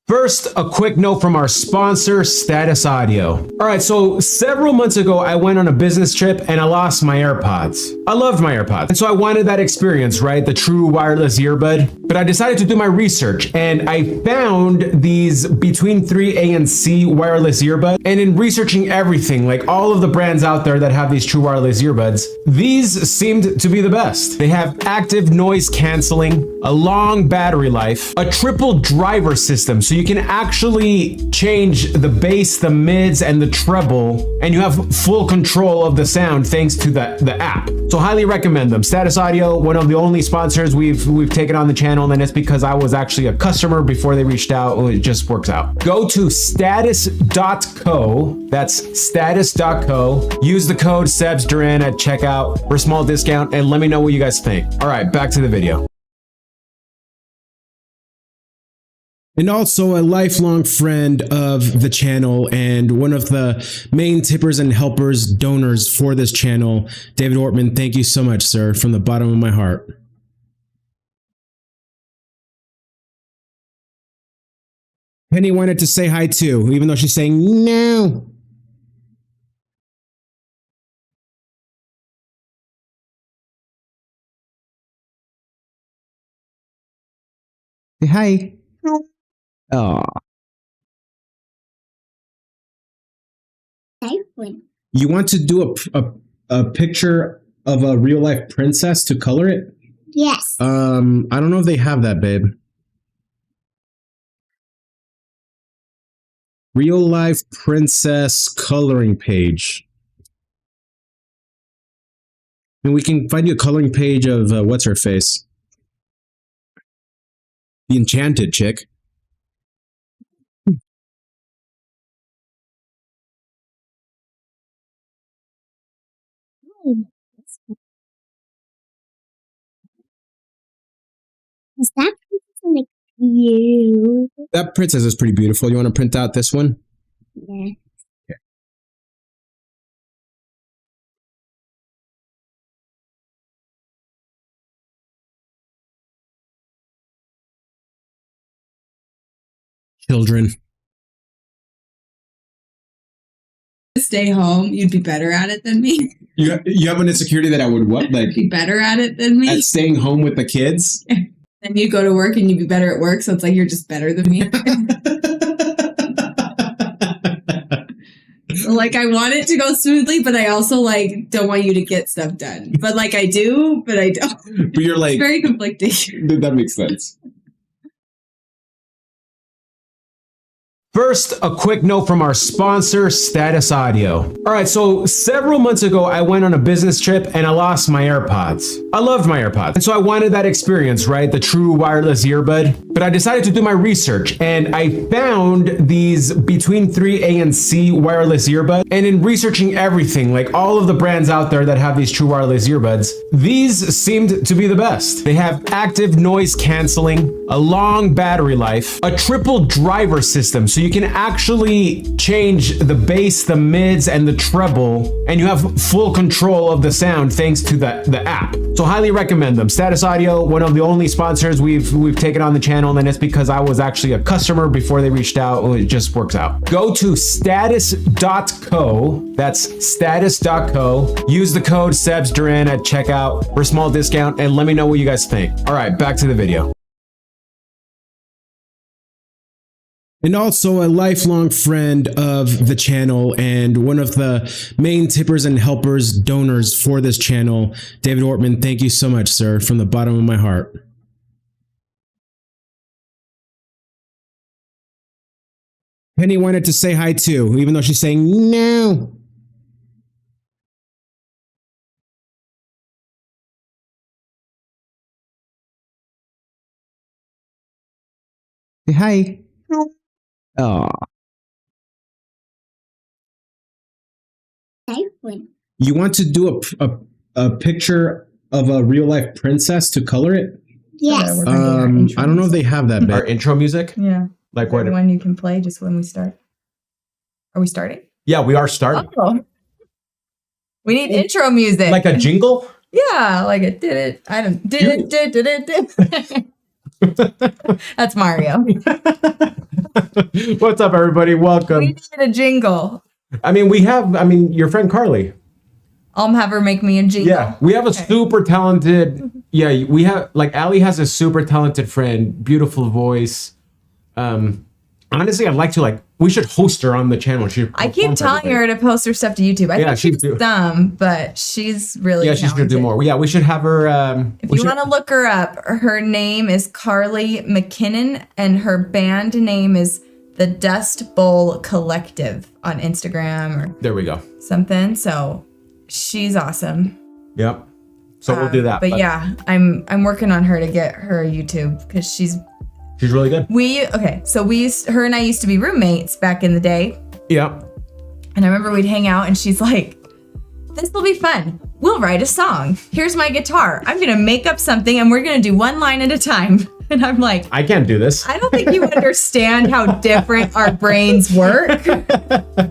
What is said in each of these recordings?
First, a quick note from our sponsor, Status Audio. All right, so several months ago, I went on a business trip and I lost my AirPods. I loved my AirPods. And so I wanted that experience, right? The true wireless earbud. But I decided to do my research and I found these between 3A and C wireless earbuds. And in researching everything, like all of the brands out there that have these true wireless earbuds, these seemed to be the best. They have active noise canceling, a long battery life, a triple driver system. So you can actually change the bass, the mids, and the treble, and you have full control of the sound thanks to the app. So highly recommend them. Status Audio, one of the only sponsors we've taken on the channel, and it's because I was actually a customer before they reached out. It just works out. Go to status.co. That's status.co. Use the code Sebs Duran at checkout for a small discount, and let me know what you guys think. All right, back to the video. And also a lifelong friend of the channel and one of the main tippers and helpers, donors for this channel, David Ortmann. Thank you so much, sir, from the bottom of my heart. Penny wanted to say hi too, even though she's saying no. Say hi. Oh. You want to do a picture of a real life princess to color it? Yes. I don't know if they have that, babe. Real life princess coloring page. And we can find you a coloring page of what's her face? The enchanted chick. Is that like you? That princess is pretty beautiful. You want to print out this one? Yeah. Okay. Children. Stay home, you'd be better at it than me. You have an insecurity that I would what? Like Be better at it than me. at staying home with the kids? Then you go to work and you'd be better at work, so it's like you're just better than me. Like I want it to go smoothly, but I also like don't want you to get stuff done. But like I do, but I don't. But you're like, It's very conflicting. that makes sense. First, a quick note from our sponsor, Status Audio. All right, so several months ago, I went on a business trip and I lost my AirPods. I loved my AirPods. And so I wanted that experience, right? The true wireless earbud. But I decided to do my research and I found these between 3A and C wireless earbuds. And in researching everything, like all of the brands out there that have these true wireless earbuds, these seemed to be the best. They have active noise canceling, a long battery life, a triple driver system. So you can actually change the bass, the mids, and the treble, and you have full control of the sound thanks to the app. So highly recommend them. Status Audio, one of the only sponsors we've taken on the channel, and it's because I was actually a customer before they reached out. It just works out. Go to status.co. That's status.co. Use the code Sebs Duran at checkout for a small discount, and let me know what you guys think. All right, back to the video. And also a lifelong friend of the channel and one of the main tippers and helpers, donors for this channel, David Ortmann. Thank you so much, sir, from the bottom of my heart. Penny wanted to say hi too, even though she's saying no. Say hi. Oh. You want to do a picture of a real life princess to color it? Yes. Yeah, I don't know if they have that. Our intro music? Yeah. Like what? One you can play just when we start. Are we starting? Yeah, we are starting. Oh. We need intro music. Like a jingle? Yeah, like it did it. I don't did it. That's Mario. What's up, everybody? We Welcome. need a jingle. Your friend Carly. I'll have her make me a jingle. Yeah, we have a super talented. Yeah, we have Allie has a super talented friend, beautiful voice. Honestly, I'd like to we should host her on the channel. I keep telling her to post her stuff to YouTube. I think she's she's some, but she's really she's gonna do more. Yeah, we should have her. If you want to look her up, her name is Carly McKinnon, and her band name is the Dust Bowl Collective on Instagram or there we go. something. So she's awesome. Yep. So we'll do that. But yeah, I'm working on her to get her YouTube because she's really good. Her and I used to be roommates back in the day. Yep. And I remember we'd hang out and she's like, this will be fun. We'll write a song. Here's my guitar. I'm going to make up something and we're going to do one line at a time. And I'm like, I can't do this. I don't think you understand how different our brains work.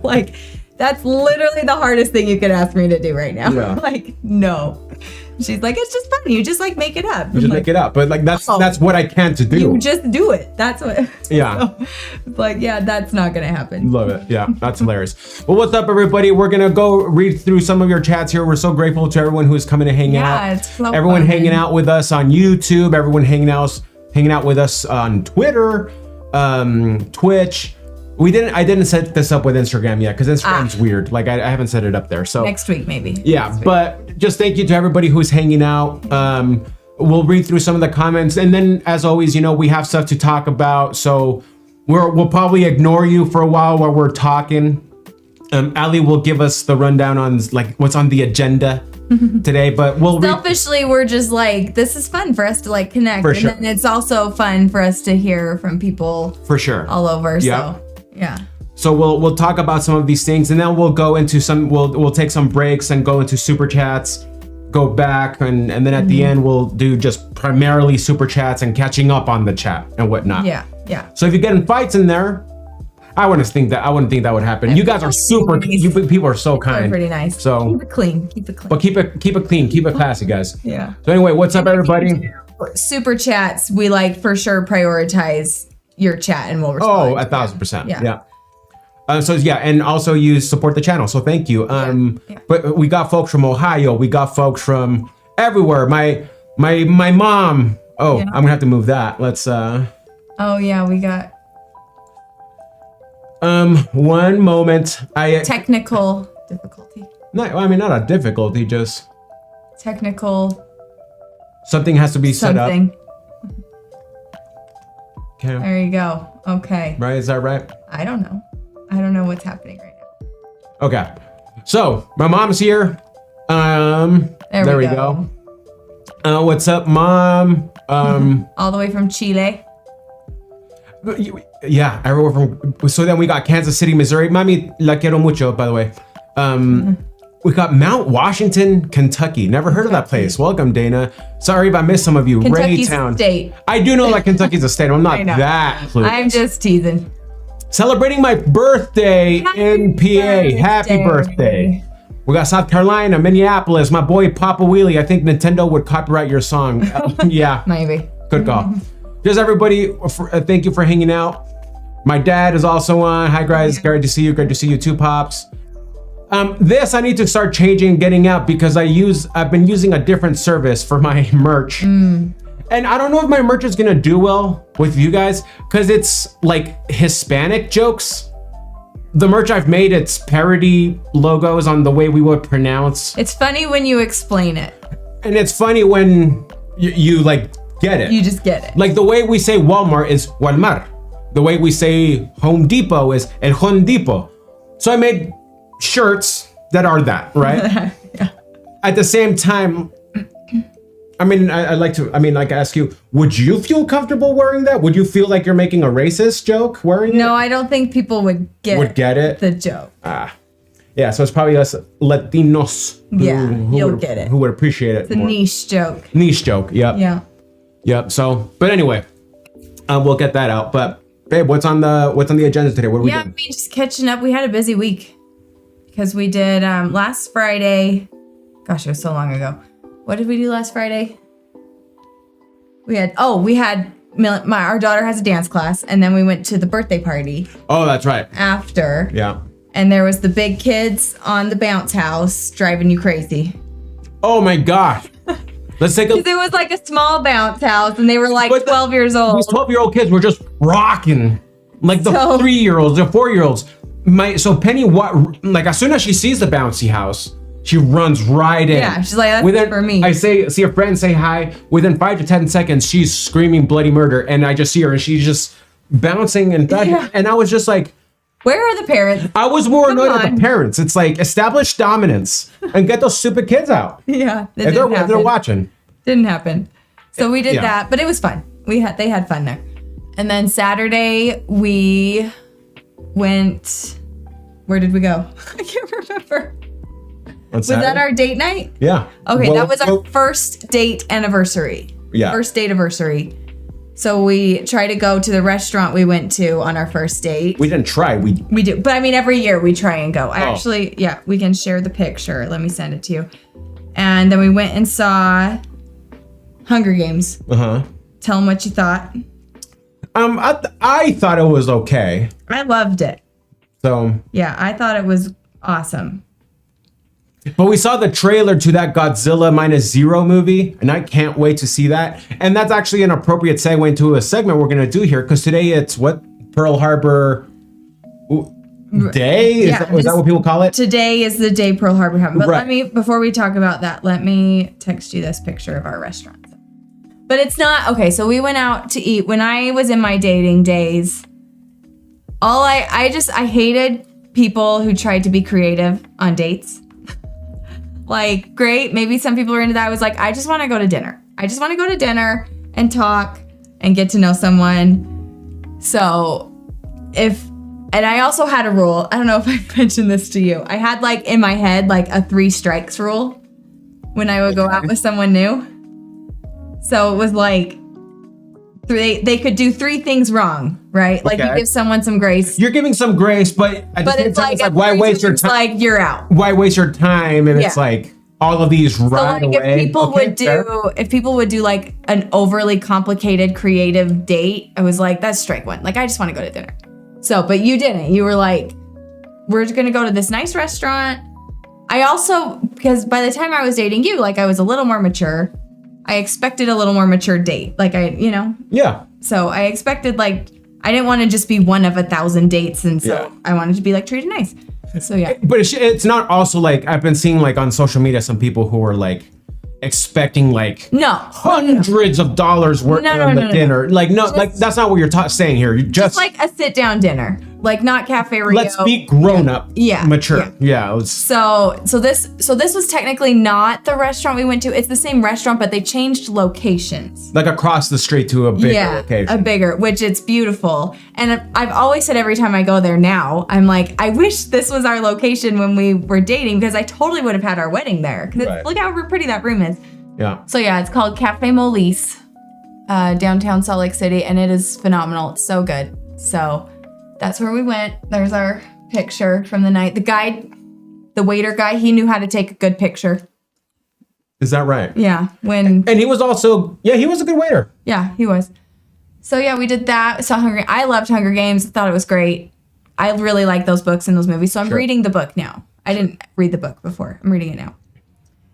Like, that's literally the hardest thing you could ask me to do right now. Yeah. Like, no. She's like, it's just funny. You just make it up. You just make it up. But that's what I can't do. You just do it. That's what. Yeah. So, that's not going to happen. Love it. Yeah, that's hilarious. Well, what's up, everybody? We're going to go read through some of your chats here. We're so grateful to everyone who's coming to hang out. Yeah, it's so everyone fun. hanging out with us on YouTube. Everyone hanging out with us on Twitter, Twitch. I didn't set this up with Instagram yet because Instagram's weird. I haven't set it up there. So Next week, maybe. yeah, but just thank you to everybody who's hanging out. We'll read through some of the comments, and then as always, we have stuff to talk about. So we'll probably ignore you for a while we're talking. Ali will give us the rundown on what's on the agenda today, but we'll Selfishly, we're just this is fun for us to connect. For sure. And then it's also fun for us to hear from people for sure all over. Yeah. So yeah. So we'll talk about some of these things, and then we'll go into we'll take some breaks and go into super chats, go back, and then at the end we'll do just primarily super chats and catching up on the chat and whatnot. Yeah. So if you get in fights in there, I wouldn't think that would happen. You guys are super. People are so kind. They're pretty nice. So keep it clean. But keep it clean. Keep it classy, guys. Yeah. So anyway, what's up, everybody? Super chats, we for sure prioritize your chat and we'll respond. 1,000%. Yeah. And also you support the channel, so thank you. But we got folks from Ohio, we got folks from everywhere. My mom. I'm gonna have to move that. Let's. Oh yeah, we got. One moment. Technical difficulty. Not a difficulty. Just technical. Something has to be set up. Okay. There you go. Okay. Right? Is that right? I don't know what's happening right now. Okay. So my mom's here. There we go. What's up, Mom? All the way from Chile. Yeah, everywhere from. So then we got Kansas City, Missouri. Mami, la quiero mucho, by the way. We got Mount Washington, Kentucky. Never heard of that place. Welcome, Dana. Sorry if I missed some of you. Kentucky's Raytown. a state. I do know that Kentucky's a state. I'm not I know. that clueless. I'm just teasing. Celebrating my birthday in PA. Happy birthday. We got South Carolina, Minneapolis. My boy Papa Wheelie. I think Nintendo would copyright your song. Yeah. Maybe. Good call. Just everybody, thank you for hanging out. My dad is also on. Hi guys, great to see you. Great to see you too, Pops. This I need to start changing, getting out because I've been using a different service for my merch. And I don't know if my merch is gonna do well with you guys because it's Hispanic jokes. The merch I've made, it's parody logos on the way we would pronounce. It's funny when you explain it. And it's funny when you get it. You just get it. The way we say Walmart is Walmart. The way we say Home Depot is El Home Depot. So I made shirts that are that, right? Yeah. At the same time, I'd like to ask you, would you feel comfortable wearing that? Would you feel like you're making a racist joke wearing it? No, I don't think people would get it. The joke. Yeah, so it's probably us Latinos you'll get it. who would appreciate it. It's a niche joke. Niche joke, yep. Yeah. Yep. So, but anyway, we'll get that out. But babe, what's on the agenda today? What are we doing? Just catching up. We had a busy week because we did last Friday. Gosh, it was so long ago. What did we do last Friday? We had our daughter has a dance class, and then we went to the birthday party Oh, that's right. after. Yeah. And there was the big kids on the bounce house driving you crazy. Oh my gosh. Let's take a. Because it was like a small bounce house, and they were like But 12 years old. These 12-year-old kids were just rocking, like the So- 3-year-olds, the 4-year-olds. So Penny, like as soon as she sees the bouncy house, she runs right in. Yeah, she's like, that's for me. I see a friend, say hi. Within 5 to 10 seconds, she's screaming bloody murder, and I just see her, and she's just bouncing and dodging. Yeah. And I was just like, Where are the parents? I was more Come annoyed at on. the parents. It's like establish dominance and get those stupid kids out. Yeah, If they're watching. Didn't happen. So we did Yeah. that, but it was fun. They had fun there. And then Saturday we went. Where did we go? I can't remember. Was that our date night? Yeah. Okay, Well, that was our first date anniversary. Yeah. First date anniversary. So we try to go to the restaurant we went to on our first date. We didn't try. We do. But I mean, every year we try and go. Oh. Yeah, we can share the picture. Let me send it to you. And then we went and saw Hunger Games. Tell them what you thought. I thought it was okay. I loved it. So, Yeah, I thought it was awesome. but we saw the trailer to that Godzilla -0 movie, and I can't wait to see that. And that's actually an appropriate segue into a segment we're gonna do here, because today it's what, Pearl Harbor Day? Is that what people call it? Today is the day Pearl Harbor happened. But Right. before we talk about that, let me text you this picture of our restaurant. But it's not, okay, so we went out to eat. When I was in my dating days, I hated people who tried to be creative on dates. Like, great, maybe some people are into that. I was like, I just want to go to dinner. I just want to go to dinner and talk and get to know someone. So and I also had a rule. I don't know if I mentioned this to you. I had like in my head, like a 3 strikes rule when I would go out with someone new. So it was like, they could do 3 things wrong, right? Like you give someone some grace. You're giving some grace, but at the same time, it's like, why waste your time? Like you're out. Why waste your time? And it's like all of these right So like away. if people would do like an overly complicated creative date, I was like, that's strike 1. Like I just want to go to dinner. So, but you didn't. You were like, we're just gonna go to this nice restaurant. I also, because by the time I was dating you, like I was a little more mature. I expected a little more mature date. Like Yeah. So I expected like, I didn't want to just be one of 1,000 dates. And so I wanted to be like treated nice. So yeah. But it's not also like, I've been seeing like on social media, some people who are like expecting like hundreds of dollars worth of the dinner. Like, no, like that's not what you're saying here. You just like a sit down dinner, like not Cafe Rio. let's be grown up, mature. Yeah. It was, So this was technically not the restaurant we went to. It's the same restaurant, but they changed locations. like across the street to a bigger location. Which it's beautiful. And I've always said every time I go there now, I'm like, I wish this was our location when we were dating, because I totally would have had our wedding there. Because look how pretty that room is. Yeah. So yeah, it's called Cafe Molise, downtown Salt Lake City, and it is phenomenal. It's so good. So that's where we went. There's our picture from the night. The waiter guy, he knew how to take a good picture. Is that right? Yeah. And he was also, he was a good waiter. Yeah, he was. So yeah, we did that. Saw I loved Hunger Games. Thought it was great. I really like those books and those movies. So I'm reading the book now. I didn't read the book before. I'm reading it now.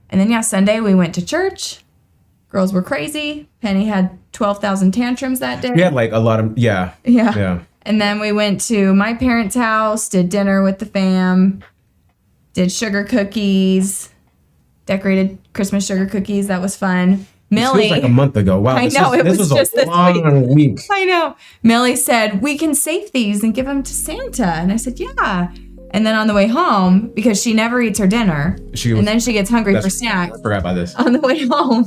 And then Sunday we went to church. Girls were crazy. Penny had 12,000 tantrums that day. We had like a lot of, Yeah. And then we went to my parents' house, did dinner with the fam, did sugar cookies, decorated Christmas sugar cookies. That was fun. Millie. This was like a month ago. Wow. I know, it was just a long week. I know. Millie said, we can save these and give them to Santa. And I said, yeah. And then on the way home, because she never eats her dinner, and then she gets hungry for snacks. I forgot about this. On the way home,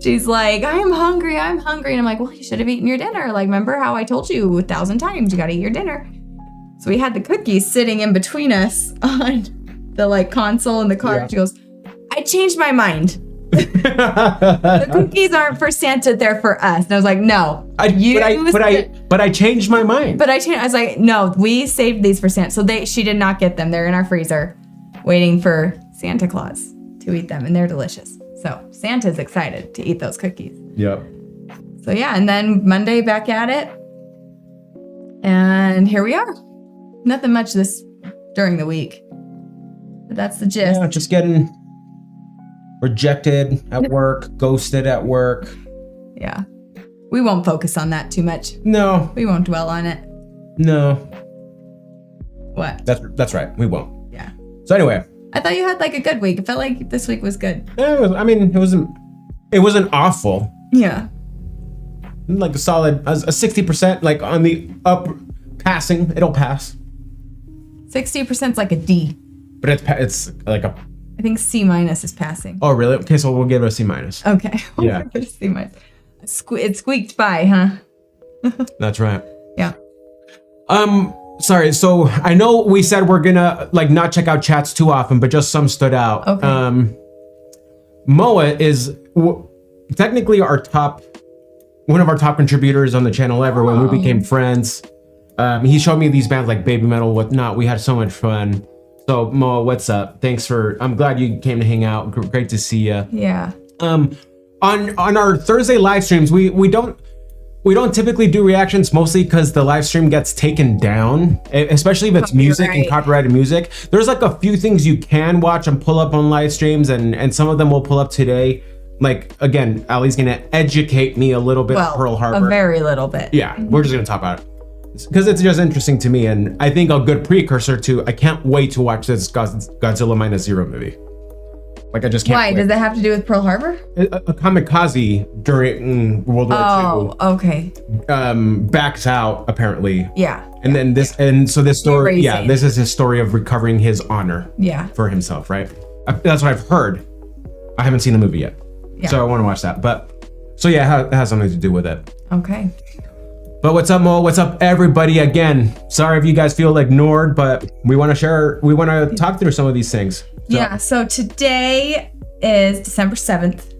she's like, I'm hungry. And I'm like, well, you should have eaten your dinner. Like, remember how I told you 1,000 times you got to eat your dinner. So we had the cookies sitting in between us on the like console in the car. Yeah. She goes, I changed my mind. The cookies aren't for Santa, they're for us. And I was like, no. But I changed my mind. I was like, no, we saved these for Santa. So she did not get them. They're in our freezer waiting for Santa Claus to eat them, and they're delicious. So Santa's excited to eat those cookies. Yep. So yeah, and then Monday back at it. And here we are. Nothing much during the week. But that's the gist. Yeah, just getting rejected at work, ghosted at work. Yeah. We won't focus on that too much. No. We won't dwell on it. No. What? That's right. We won't. Yeah. So anyway. I thought you had like a good week. It felt like this week was good. It wasn't awful. Yeah. Like a solid, a 60%, like on the up passing. It'll pass. 60% is like a D. But it's like a... I think C- is passing. Oh, really? Okay, so we'll give it a C-. Okay. Yeah. C-. It squeaked by, huh? That's right. Yeah. Sorry. So I know we said we're gonna like not check out chats too often, but just some stood out. Okay. Moa is technically one of our top contributors on the channel ever when we became friends. He showed me these bands like Baby Metal, whatnot. We had so much fun. So Moa, what's up? I'm glad you came to hang out. Great to see you. Yeah. On our Thursday live streams, we don't typically do reactions, mostly because the live stream gets taken down, especially if it's music and copyrighted music. There's like a few things you can watch and pull up on live streams, and some of them will pull up today. Like, again, Ali's gonna educate me a little bit on Pearl Harbor. A very little bit. Yeah, we're just gonna talk about it. Because it's just interesting to me, and I think a good precursor to, I can't wait to watch this Godzilla Minus Zero movie. Like, I just can't. Why? wait. Does that have to do with Pearl Harbor? A kamikaze during World War II. Oh, okay. Backs out, apparently. Yeah. And then this story, Erasing. yeah, this is his story of recovering his honor for himself, right? That's what I've heard. I haven't seen the movie yet. Yeah. So I want to watch that. But, so yeah, it has something to do with it. Okay. But what's up, Mo? What's up, everybody? Again, sorry if you guys feel ignored, but we want to talk through some of these things. So, Yeah, so today is December 7th.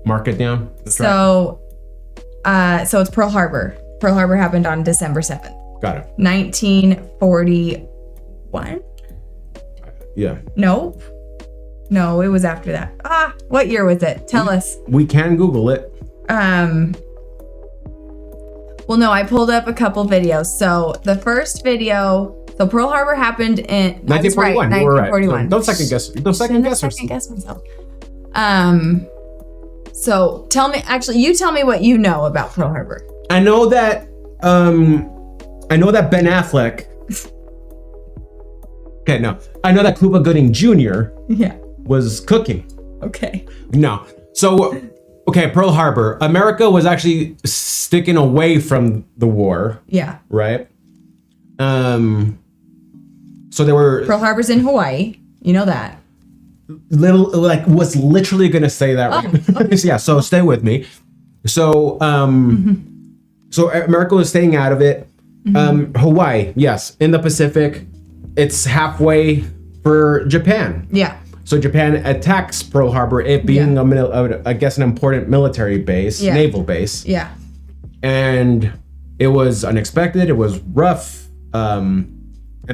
Mark it down. That's right. So it's Pearl Harbor. Pearl Harbor happened on December 7th. Got it. 1941? Yeah. Nope. No, it was after that. What year was it? Tell us. We can Google it. Well, no, I pulled up a couple videos. So the first video, so Pearl Harbor happened in 1941. Right, You were right. 1941. Don't second guess. Don't second guess. Second guess myself. So you tell me what you know about Pearl Harbor. I know that Ben Affleck. Okay, no. I know that Cuba Gooding Jr. was cooking. Okay. No. So, okay, Pearl Harbor. America was actually sticking away from the war. Yeah. Right? So there were... Pearl Harbor's in Hawaii. You know that. Was literally going to say that. Right? Okay. Yeah, so stay with me. So, so America was staying out of it. Hawaii, yes, in the Pacific. It's halfway for Japan. Yeah. So Japan attacks Pearl Harbor, it being I guess an important military base, naval base. Yeah. And it was unexpected. It was rough. And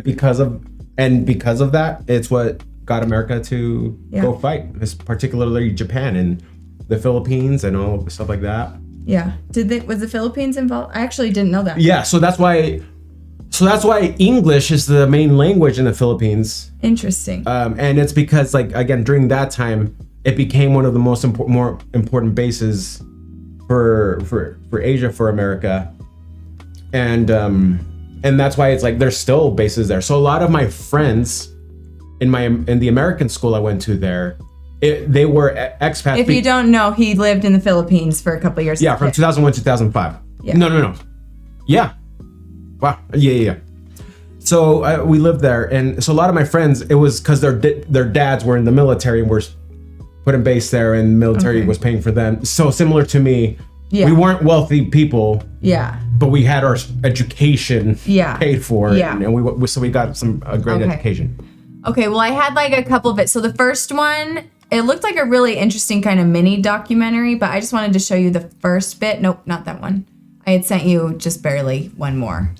because of that, it's what got America to go fight. Particularly Japan and the Philippines and all stuff like that. Yeah. Was the Philippines involved? I actually didn't know that. Yeah. So that's why English is the main language in the Philippines. Interesting. And it's because, like, again, during that time, it became one of the more important bases for Asia, for America. And that's why it's like there's still bases there. So a lot of my friends in the American school I went to there, they were expats. If you don't know, he lived in the Philippines for a couple of years. Yeah, from 2001 to 2005. Yeah. No. Yeah. Wow. Yeah. So we lived there, and so a lot of my friends, it was because their dads were in the military and were put in base there, and the military was paying for them. So similar to me, we weren't wealthy people. Yeah. But we had our education paid for, and we got a great education. Okay. Well, I had like a couple of it. So the first one, it looked like a really interesting kind of mini documentary, but I just wanted to show you the first bit. Nope, not that one. I had sent you just barely one more.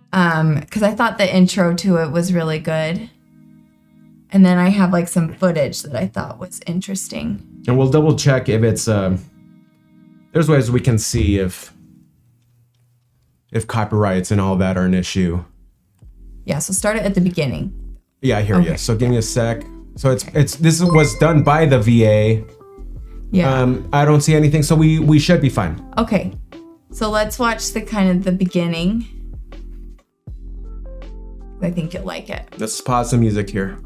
Because I thought the intro to it was really good. And then I have like some footage that I thought was interesting. And we'll double check if it's There's ways we can see if copyrights and all that are an issue. Yeah, so start it at the beginning. Yeah, I hear Okay. you. So give me a sec. So this was done by the VA. Yeah. I don't see anything, so we should be fine. Okay. So let's watch the beginning. I think you'll like it. Let's pause the music here.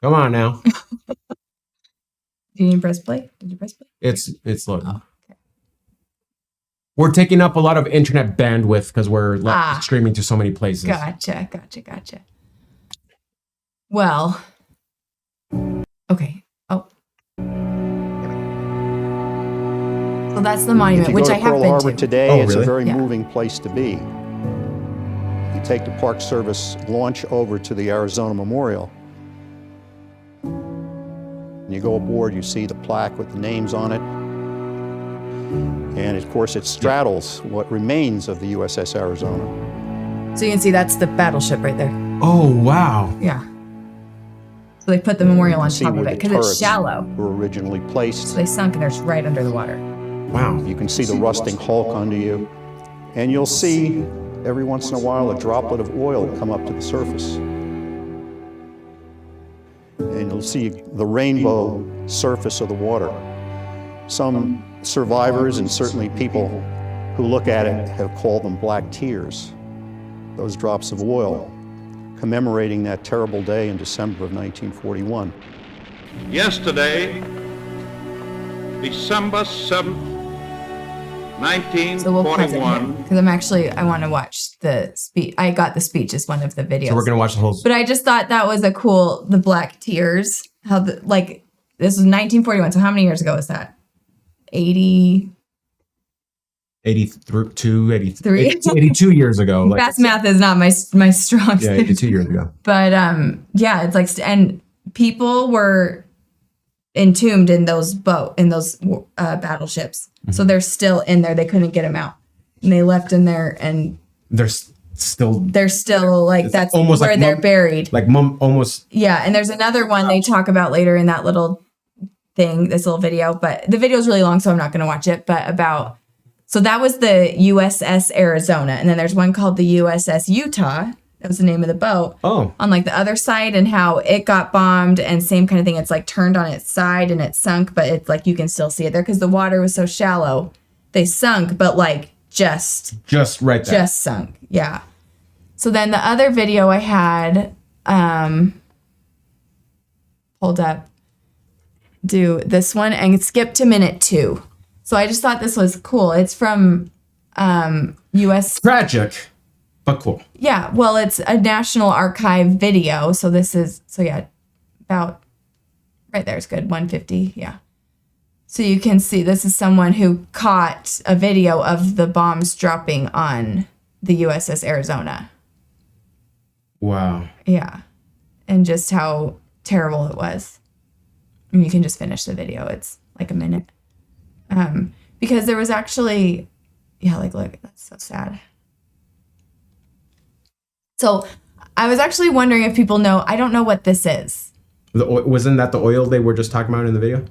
Come on now. Do you need to press play? Did you press play? It's loading. Oh, okay. We're taking up a lot of internet bandwidth because we're streaming to so many places. Gotcha. Well, okay. Oh. So that's the monument, which I have Pearl been Harbor to. today, Oh, it's really? a very Yeah. moving place to be. You take the Park Service launch over to the Arizona Memorial. And you go aboard, you see the plaque with the names on it. And of course, it straddles what remains of the USS Arizona. So you can see that's the battleship right there. Oh, wow. Yeah. So they put the memorial on See top where of the it because it's turrets shallow. were originally So placed. they sunk and they're right under the water. Wow. You can see the rusting hulk under you. And you'll see every once in a while a droplet of oil come up to the surface. And you'll see the rainbow surface of the water. Some survivors and certainly people who look at it have called them black tears, those drops of oil, commemorating that terrible day in December of 1941. Yesterday, December 7th, So we'll pause it here 1941. because I want to watch the speech. I got the speech as one of the videos. So we're gonna watch the whole. But I just thought that was the black tears. How this was 1941. So how many years ago was that? 80. 82 years ago. Like, Fast math is not my strong yeah, suit. 82 years ago. But yeah, it's like, and people were entombed in those battleships. Mm-hmm. So they're still in there. They couldn't get them out, and they left in there, and They're still like It's that's almost where like they're mum- buried. like mum almost. Yeah, and there's another one they talk about later in that little thing, this little video. But the video is really long, so I'm not going to watch it. But so that was the USS Arizona, and then there's one called the USS Utah. That was the name of the boat. Oh, On like the other side, and how it got bombed, and same kind of thing. It's like turned on its side and it sunk, but it's like you can still see it there because the water was so shallow. They sunk, but like just right there. just sunk. Yeah. So then the other video I had pulled up, do this one and skip to minute 2. So I just thought this was cool. It's from US. Tragic, but cool. Yeah, well, it's a National Archive video. So this is, about right there is good. 150. Yeah. So you can see this is someone who caught a video of the bombs dropping on the USS Arizona. Wow. Yeah. And just how terrible it was. And you can just finish the video. It's like a minute. Because there was actually, look, that's so sad. So I was actually wondering if people know, I don't know what this is. Wasn't that the oil they were just talking about in the video?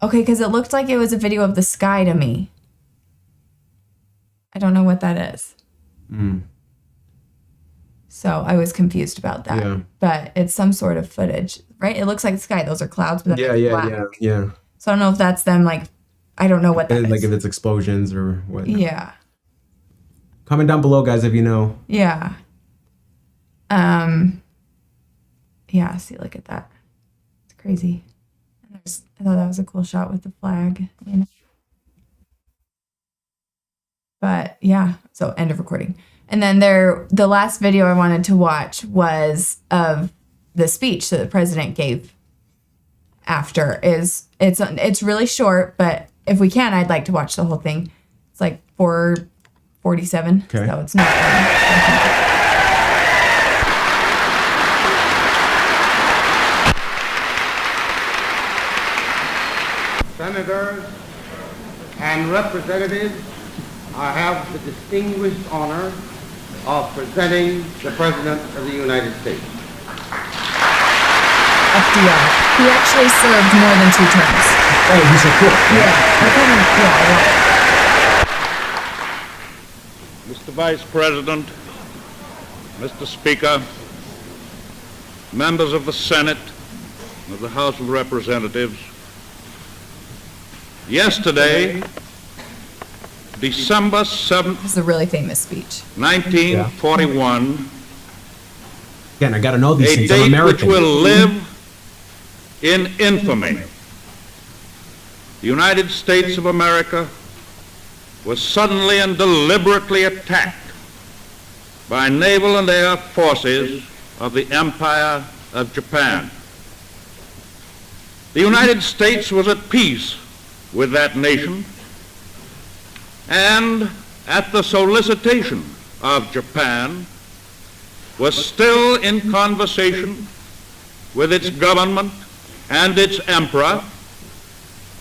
Okay, because it looked like it was a video of the sky to me. I don't know what that is. So I was confused about that. Yeah. But it's some sort of footage, right? It looks like the sky. Those are clouds, but then it's black. Yeah. So I don't know if that's them, I don't know what that is. Like if it's explosions or what. Yeah. Comment down below, guys, if you know. Yeah. Yeah, see, look at that. It's crazy. And I thought that was a cool shot with the flag. But yeah, so end of recording. And then the last video I wanted to watch was of the speech that the president gave after. It's really short, but if we can, I'd like to watch the whole thing. It's like 4:47, Okay. so it's not long. Senators and representatives, I have the distinguished honor of presenting the President of the United States. FDR. He actually served more than 2 terms. Oh, he's a cool. Mr. Vice President, Mr. Speaker, members of the Senate, of the House of Representatives, yesterday, December 7th, This is a really famous speech. 1941, Again, I got to know these a things. I'm date which American. will live in infamy. The United States of America was suddenly and deliberately attacked by naval and air forces of the Empire of Japan. The United States was at peace with that nation, and at the solicitation of Japan, was still in conversation with its government and its emperor,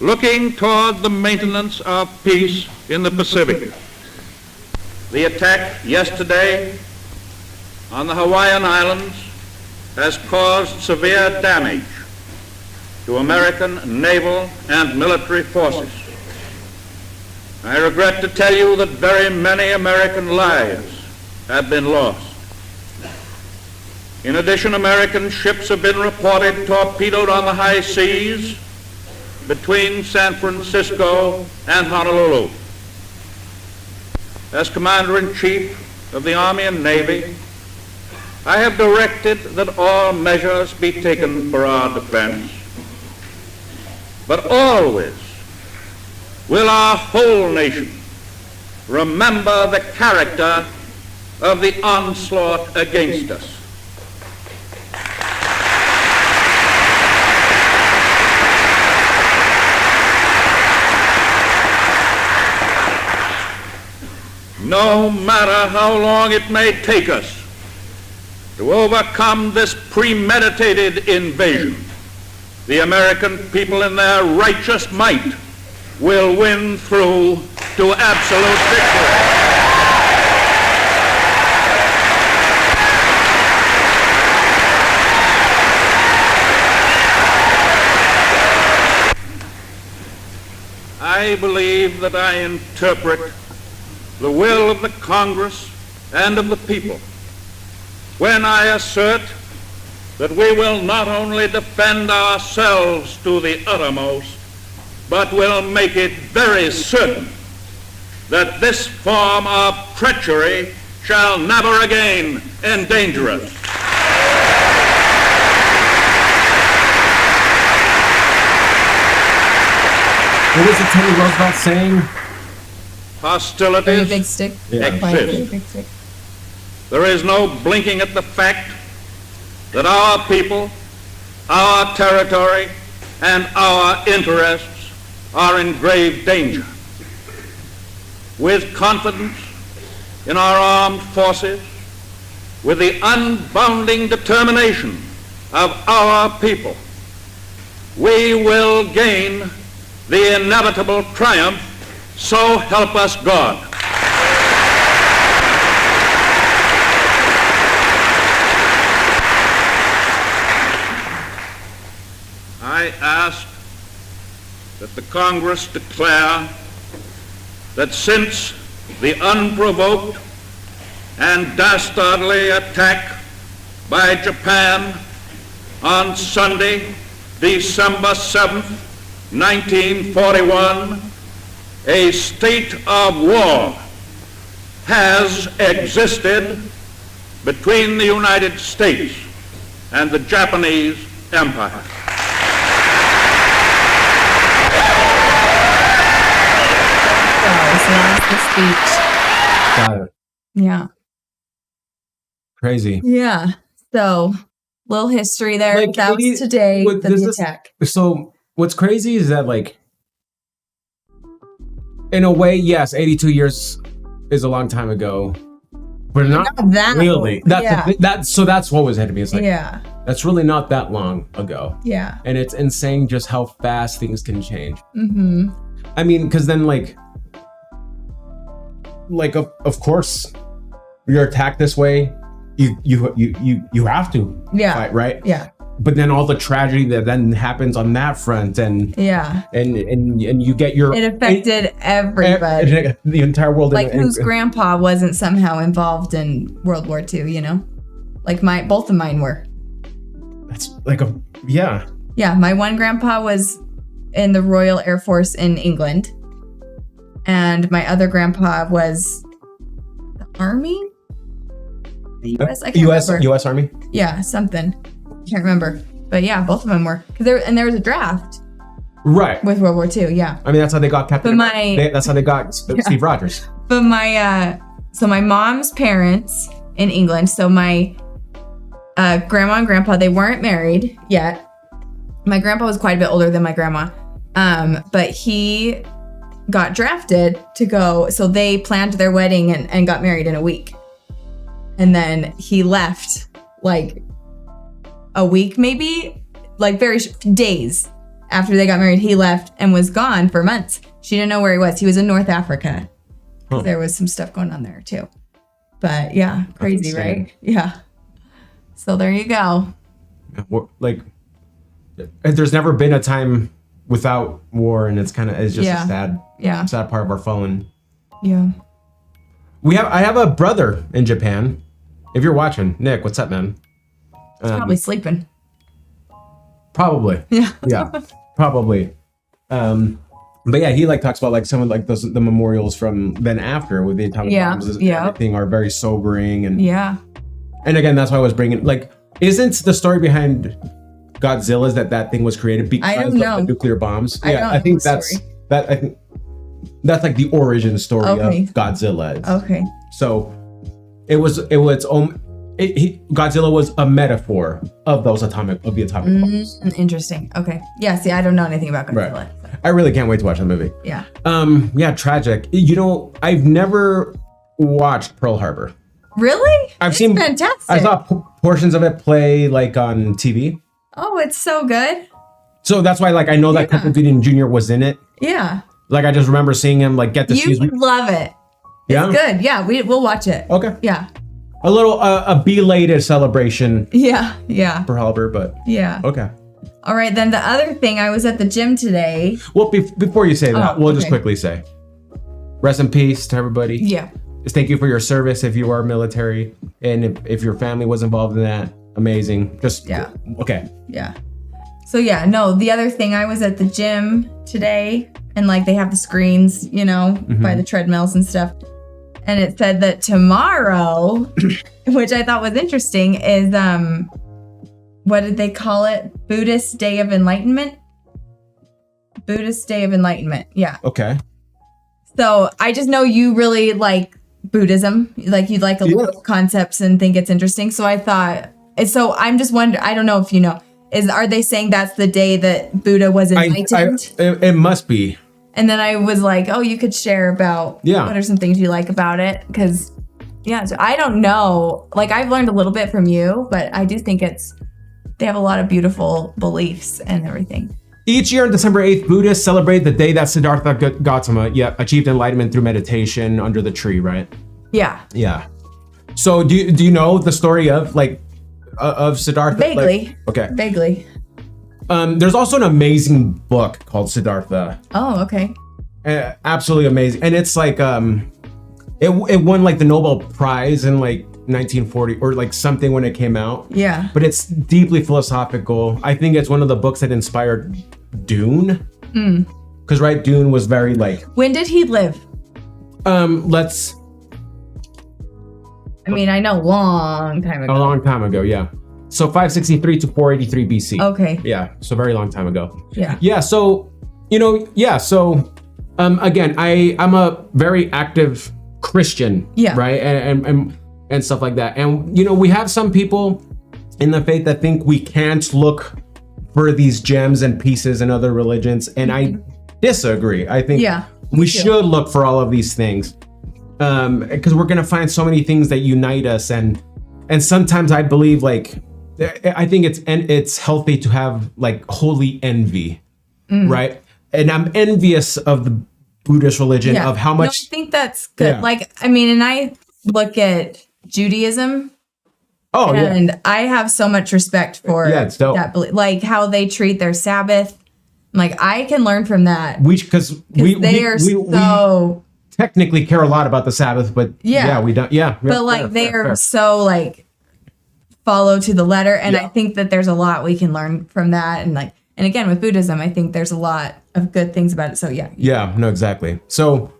looking toward the maintenance of peace in the Pacific. The attack yesterday on the Hawaiian Islands has caused severe damage to American naval and military forces. I regret to tell you that very many American lives have been lost. In addition, American ships have been reported torpedoed on the high seas between San Francisco and Honolulu. As Commander-in-Chief of the Army and Navy, I have directed that all measures be taken for our defense. But always will our whole nation remember the character of the onslaught against us. No matter how long it may take us to overcome this premeditated invasion, the American people in their righteous might will win through to absolute victory. I believe that I interpret the will of the Congress and of the people when I assert that we will not only defend ourselves to the uttermost, but will make it very certain that this form of treachery shall never again endanger us. What was it Teddy Roosevelt saying? Very Hostilities big stick. Yeah. Very exist. big stick. There is no blinking at the fact that our people, our territory, and our interests are in grave danger. With confidence in our armed forces, with the unbounding determination of our people, we will gain the inevitable triumph, so help us God. I ask that the Congress declare that since the unprovoked and dastardly attack by Japan on Sunday, December 7th, 1941, a state of war has existed between the United States and the Japanese Empire. So that's the speech. Got it. Yeah. Crazy. Yeah. So, little history there. Like, That was today, with- the this is- attack. So what's crazy is that, like, in a way, yes, 82 years is a long time ago, but not that really. old. That's Yeah. so that's what was ahead of me. It's like, Yeah. that's really not that long ago. Yeah. And it's insane just how fast things can change. Mm-hmm. I mean, because then, like of course, you're attacked this way, you have to fight, right? Yeah. But then all the tragedy that then happens on that front, and you get your it affected everybody. The entire world. Like whose grandpa wasn't somehow involved in World War II, you know? Like both of mine were. That's like yeah. Yeah, my one grandpa was in the Royal Air Force in England. And my other grandpa was the Army? The US? I can't remember. US Army? Yeah, something. Can't remember. But yeah, both of them were. There was a draft. Right. With World War II, yeah. I mean, that's how they got Captain. That's how they got Steve Rogers. But my mom's parents in England, so my grandma and grandpa, they weren't married yet. My grandpa was quite a bit older than my grandma. But he got drafted to go, so they planned their wedding and got married in a week. And then he left like a week, maybe like days after they got married. He left and was gone for months. She didn't know where he was. He was in North Africa. Huh. There was some stuff going on there too. But yeah, crazy, right? Yeah. So there you go. Like, there's never been a time without war, and it's just a sad part of our fallen. Yeah. I have a brother in Japan. If you're watching, Nick, what's up, man? He's probably sleeping. Probably. Yeah. Yeah. Probably. But yeah, he talks about some of the memorials from then after with the atomic bombs and everything are very sobering, and and again, that's why I was bringing isn't the story behind Godzilla's that thing was created because of the nuclear bombs? I think that's like the origin story of Godzilla. Okay. So Godzilla was a metaphor of the atomic bombs. Interesting. Okay. Yeah. See, I don't know anything about Godzilla. Right. I really can't wait to watch the movie. Yeah. Yeah. Tragic. I've never watched Pearl Harbor. Really? I've seen fantastic. I saw portions of it play on TV. Oh, it's so good. So that's why I know that Cuba Gooding Jr. was in it. Yeah. I just remember seeing him get to see. You love it. Yeah. It's good. Yeah. We'll watch it. Okay. Yeah. A little a belated celebration. Yeah. Yeah. For Halber, but yeah. Okay. All right. Then the other thing, I was at the gym today. Well, before you say that, we'll just quickly say, rest in peace to everybody. Yeah. Just thank you for your service if you are military, and if your family was involved in that, amazing. Just okay. Yeah. So yeah, no. The other thing, I was at the gym today, and they have the screens, by the treadmills and stuff. And it said that tomorrow, which I thought was interesting, is what did they call it? Buddhist Day of Enlightenment? Buddhist Day of Enlightenment. Yeah. Okay. So I just know you really like Buddhism. You like a lot of concepts and think it's interesting. So I thought, so I'm just wondering, I don't know if you know, are they saying that's the day that Buddha was enlightened? It must be. And then I was like, oh, you could share about what are some things you like about it? Because, so I don't know. I've learned a little bit from you, but I do think they have a lot of beautiful beliefs and everything. Each year on December 8th, Buddhists celebrate the day that Siddhartha Gautama achieved enlightenment through meditation under the tree, right? Yeah. Yeah. So do you know the story of Siddhartha? Vaguely. Okay. Vaguely. There's also an amazing book called Siddhartha. Oh, okay. Absolutely amazing. And it's it won the Nobel Prize in 1940 or something when it came out. Yeah. But it's deeply philosophical. I think it's one of the books that inspired Dune. Because Dune was very When did he live? Let's. I mean, I know long time ago. A long time ago, yeah. So 563 to 483 BC. Okay. Yeah. So very long time ago. Yeah. Yeah. So, So, again, I'm a very active Christian. Yeah. Right. And stuff like that. And, we have some people in the faith that think we can't look for these gems and pieces in other religions. And I disagree. I think we should look for all of these things. Because we're going to find so many things that unite us. And sometimes I believe I think it's healthy to have holy envy, right? And I'm envious of the Buddhist religion of how much. No, I think that's good. Yeah. And I look at Judaism. Oh yeah. And I have so much respect for it's dope. that, like how they treat their Sabbath. Like I can learn from that. Because They are so technically care a lot about the Sabbath, but Yeah. we don't. Yeah, but like they are so like follow to the letter, and I think that there's a lot we can learn from that. And like, and again with Buddhism, I think there's a lot of good things about it. So yeah. Yeah, no, exactly. So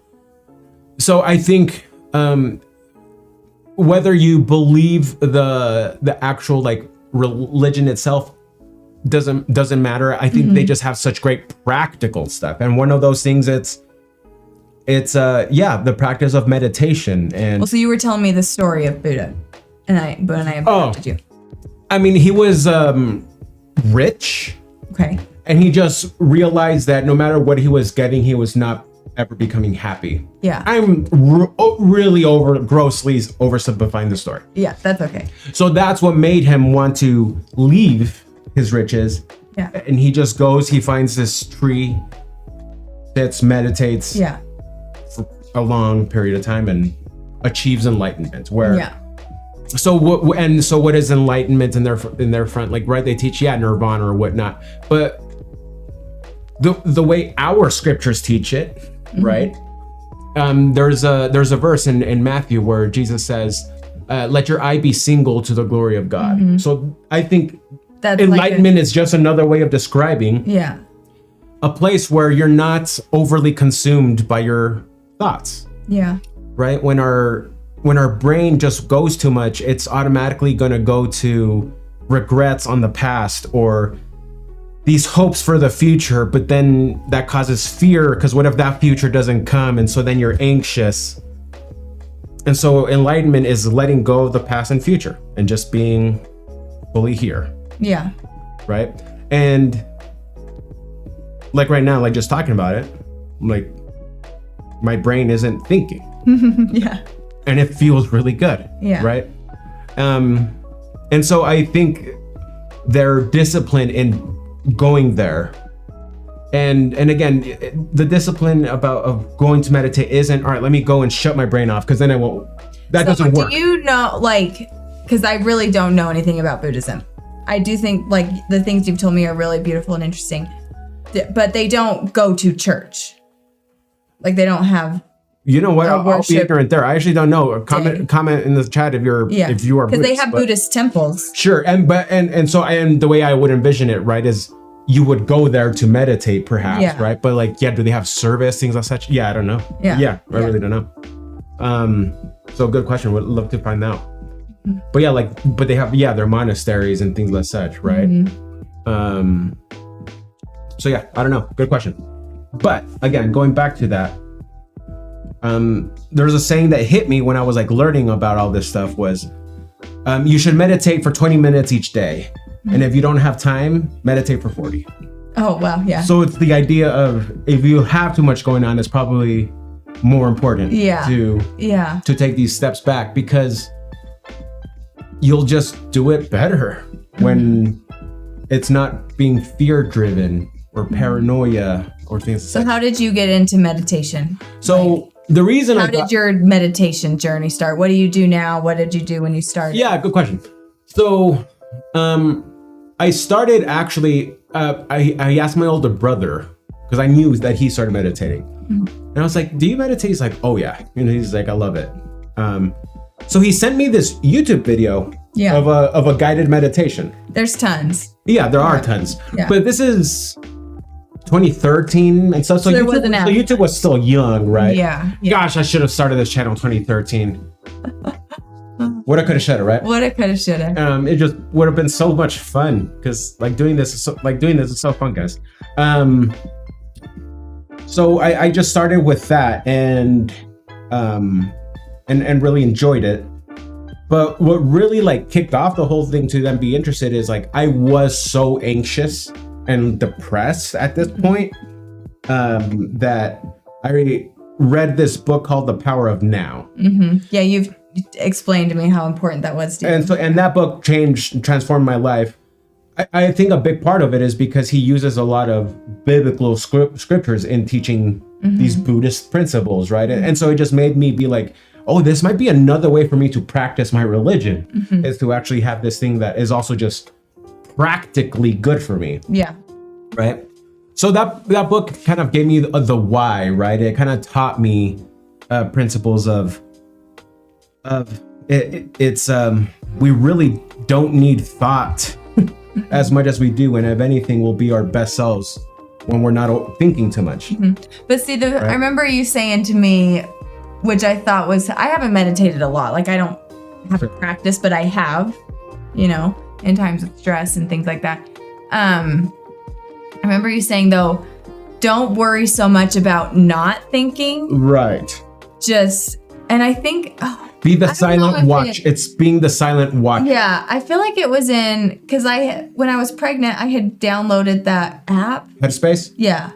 I think whether you believe the actual like religion itself doesn't matter. I think they just have such great practical stuff, and one of those things it's the practice of meditation. And Well, so you were telling me the story of Buddha, and I interrupted you. I mean, he was rich, Okay. and he just realized that no matter what he was getting, he was not ever becoming happy. Yeah. I'm really grossly oversimplifying the story. Yeah, that's okay. So that's what made him want to leave his riches. Yeah. And he just goes, he finds this tree, sits, meditates Yeah. for a long period of time and achieves enlightenment. Where Yeah. so what is enlightenment in their front? Like, right, they teach nirvana or whatnot, but the way our scriptures teach it, right? There's a verse in Matthew where Jesus says, "Let your eye be single to the glory of God." So I think That's enlightenment is just another way of describing Yeah. a place where you're not overly consumed by your thoughts, Yeah. right? When our brain just goes too much, it's automatically going to go to regrets on the past or these hopes for the future, but then that causes fear because what if that future doesn't come? And so then you're anxious. And so enlightenment is letting go of the past and future and just being fully here, Yeah. right? And like right now, like just talking about it, I'm like, my brain isn't thinking. Yeah. And it feels really good. Yeah. Right. And so I think their discipline in going there, and again, the discipline of going to meditate isn't all right. Let me go and shut my brain off because then I won't. That doesn't work. Do you know, like, because I really don't know anything about Buddhism. I do think like the things you've told me are really beautiful and interesting, but they don't go to church. Like they don't have. You know what? I'll be worship ignorant there. I actually don't know. Comment in the chat if you are because they have but- Buddhist temples. Sure, and the way I would envision it, right, is you would go there to meditate, perhaps, Yeah. right? But like, do they have service, things like such? Yeah, I don't know. Yeah. I really don't know. So good question. Would love to find out. But but they have their monasteries and things like such, right? So yeah, I don't know. Good question. But again, going back to that. There's a saying that hit me when I was like learning about all this stuff was, you should meditate for 20 minutes each day. And if you don't have time, meditate for 40. Oh, wow. Yeah. So it's the idea of if you have too much going on, it's probably more important to take these steps back because you'll just do it better when it's not being fear driven or paranoia or things. So how did you get into meditation? So the reason How did your meditation journey start? What do you do now? What did you do when you started? Yeah, good question. So, I started actually, I asked my older brother because I knew that he started meditating. And I was like, do you meditate? He's like, oh yeah. He's like, I love it. So he sent me this YouTube video of a guided meditation. There's tons. Yeah, there are tons. Yeah. But this is 2013 and stuff. So there wasn't YouTube was still young, right? Yeah. Gosh, I should have started this channel in 2013. Woulda, coulda, shoulda, right? Woulda, coulda, shoulda. It just would have been so much fun because doing this is so fun, guys. So I just started with that and really enjoyed it. But what really like kicked off the whole thing to then be interested is like I was so anxious and depressed at this point that I read this book called The Power of Now. Yeah, you've explained to me how important that was to you. And that book transformed my life. I think a big part of it is because he uses a lot of biblical scriptures in teaching these Buddhist principles, right? And so it just made me be like, oh, this might be another way for me to practice my religion, is to actually have this thing that is also just practically good for me. Yeah. Right. So that book kind of gave me the why, right? It kind of taught me principles of it's we really don't need thought as much as we do, and if anything, we'll be our best selves when we're not thinking too much. But see, I remember you saying to me, which I thought was, I haven't meditated a lot. Like I don't have to practice, but I have, you know, in times of stress and things like that. I remember you saying though, don't worry so much about not thinking. Right. And I think, be the silent watch. It's being the silent watch. Yeah, I feel like it was because when I was pregnant, I had downloaded that app. Headspace? Yeah.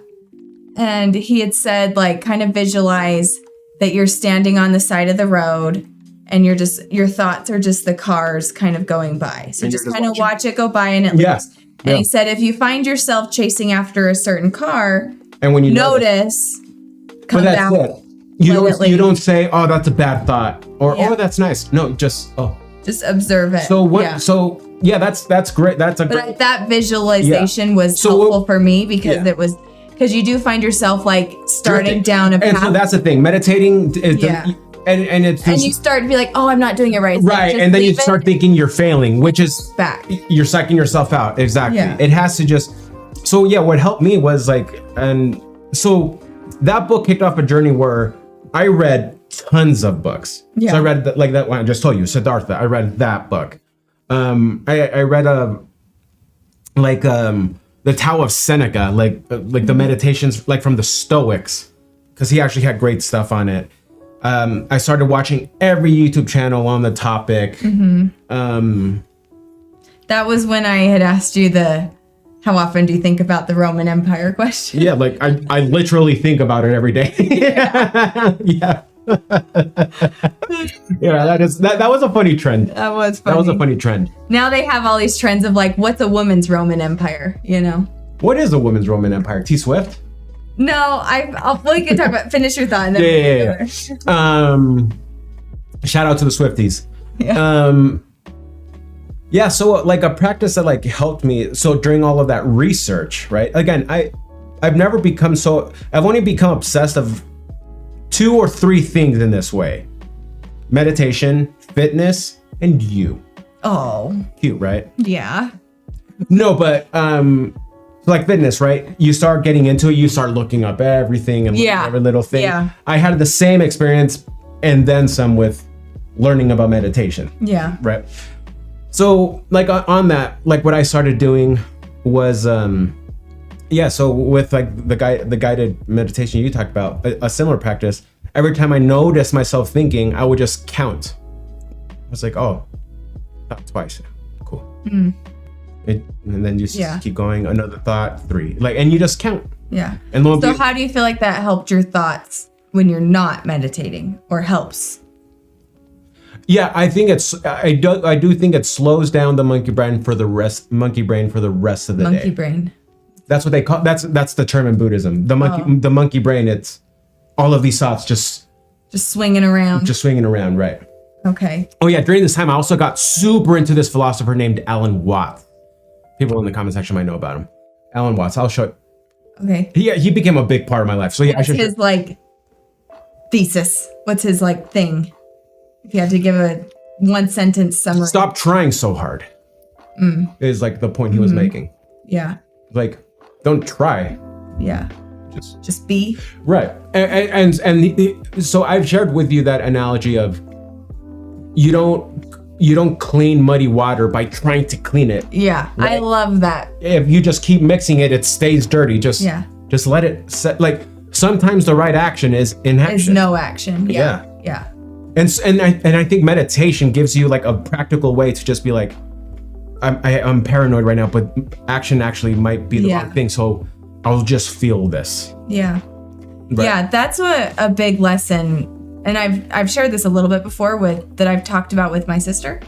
And he had said, like, kind of visualize that you're standing on the side of the road and your thoughts are just the cars kind of going by. So just kind of watch it go by and it looks. And he said, if you find yourself chasing after a certain car, and when you notice, come back. You don't say, oh, that's a bad thought, or oh, that's nice. No, just observe it. So what? Yeah. So yeah, that's great. But that visualization was helpful for me because it was because you do find yourself like starting down a path. And so that's the thing. Meditating is and you start to be like, oh, I'm not doing it right. Right, and then you start thinking you're failing, which is back. You're psyching yourself out. Exactly. Yeah. It has to just. So yeah, what helped me was like, and so that book kicked off a journey where I read tons of books. Yeah. So I read that one I just told you, Siddhartha. I read that book. I read the Tao of Seneca, like the meditations, like from the Stoics, because he actually had great stuff on it. I started watching every YouTube channel on the topic. That was when I had asked you how often do you think about the Roman Empire question? Yeah, like I literally think about it every day. Yeah. Yeah, that was a funny trend. That was funny. That was a funny trend. Now they have all these trends of like, what's a woman's Roman Empire, you know? What is a woman's Roman Empire? T Swift? No, we can talk about, finish your thought. And then Shout out to the Swifties. Yeah. So like a practice that like helped me. So during all of that research, right? Again, I've only become obsessed of 2 or 3 things in this way: meditation, fitness, and you. Oh, cute, right? Yeah. No, but like fitness, right? You start getting into it, you start looking up everything and every little thing. Yeah. I had the same experience and then some with learning about meditation. Yeah. Right. So like on that, like what I started doing was so with like the guided meditation you talked about, a similar practice, every time I noticed myself thinking, I would just count. I was like, oh, thought twice. Cool. And then you just keep going, another thought, 3, like, and you just count. Yeah. And so how do you feel like that helped your thoughts when you're not meditating, or helps? Yeah, I think I do think it slows down the monkey brain for the rest of the day. Monkey brain. That's what they call. That's the term in Buddhism. The monkey brain. It's all of these thoughts just swinging around. Just swinging around, right? Okay. Oh yeah. During this time, I also got super into this philosopher named Alan Watts. People in the comment section might know about him. Alan Watts. I'll show you. Okay. He became a big part of my life. So yeah, what's his like thesis? What's his like thing? If you had to give a 1-sentence summary. Stop trying so hard. Is like the point he was making. Yeah. Like, don't try. Yeah. Just be. Right. And so I've shared with you that analogy of you don't clean muddy water by trying to clean it. Yeah. Right? I love that. If you just keep mixing it, it stays dirty. Just let it set. Like sometimes the right action is inaction. Is no action. Yeah. And I think meditation gives you like a practical way to just be like, I'm paranoid right now, but action actually might be the wrong thing. So I'll just feel this. Yeah. Right. Yeah. That's a big lesson. And I've shared this a little bit before that I've talked about with my sister.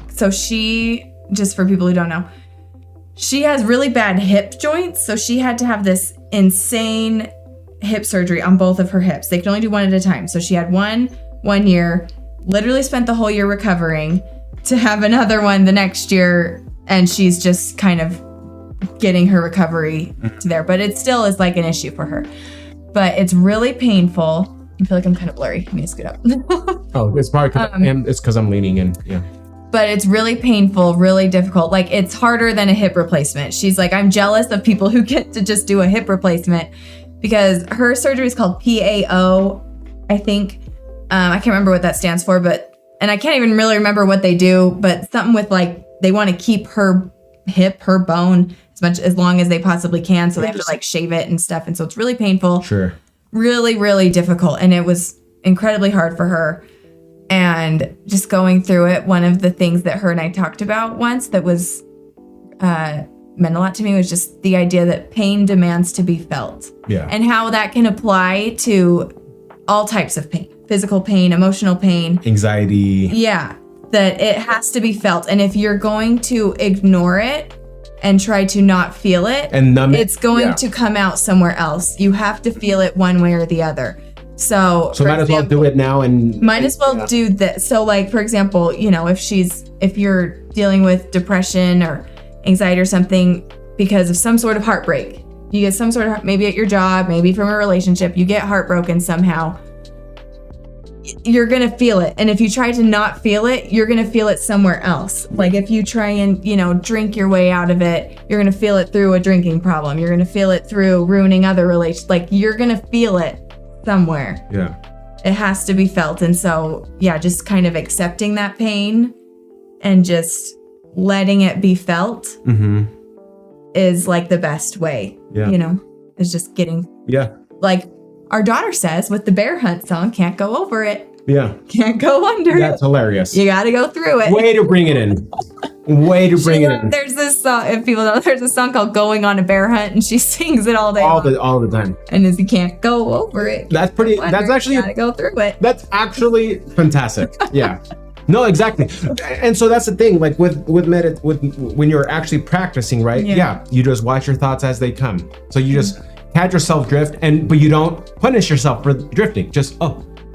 So she, just for people who don't know, she has really bad hip joints. So she had to have this insane hip surgery on both of her hips. They could only do one at a time. So she had one year, literally spent the whole year recovering, to have another one the next year, and she's just kind of getting her recovery to there. But it still is like an issue for her. But it's really painful. I feel like I'm kind of blurry. Let me just scoot up. Oh, it's probably because I'm leaning in. Yeah. But it's really painful, really difficult. Like, it's harder than a hip replacement. She's like, I'm jealous of people who get to just do a hip replacement, because her surgery is called PAO, I think. I can't remember what that stands for, and I can't even really remember what they do, but something with like, they want to keep her hip, her bone as long as they possibly can. So they have to like shave it and stuff. And so it's really painful. Sure. Really, really difficult. And it was incredibly hard for her. And just going through it, one of the things that her and I talked about once that was meant a lot to me was just the idea that pain demands to be felt. Yeah. And how that can apply to all types of pain, physical pain, emotional pain, anxiety. Yeah, that it has to be felt. And if you're going to ignore it and try to not feel it, and numb it, it's going to come out somewhere else. You have to feel it one way or the other. So might as well do it now, and might as well do this. So like, for example, if you're dealing with depression or anxiety or something because of some sort of heartbreak, you get some sort of, maybe at your job, maybe from a relationship, you get heartbroken somehow, you're going to feel it. And if you try to not feel it, you're going to feel it somewhere else. Like if you try and, drink your way out of it, you're going to feel it through a drinking problem. You're going to feel it through ruining other relations. Like you're going to feel it somewhere. Yeah. It has to be felt. And so, yeah, just kind of accepting that pain and just letting it be felt is like the best way. Yeah. Is just getting, like our daughter says with the bear hunt song, can't go over it. Yeah. Can't go under it. That's hilarious. You got to go through it. Way to bring it in. Way to bring it in. There's this song, if people know, there's a song called Going on a Bear Hunt, and she sings it all day long. All the time. And you can't go over it. That's pretty, that's actually, you got to go through it. That's actually fantastic. Yeah. No, exactly. And so that's the thing, like with when you're actually practicing, right? Yeah. You just watch your thoughts as they come. So you just catch yourself drift, but you don't punish yourself for drifting. Just,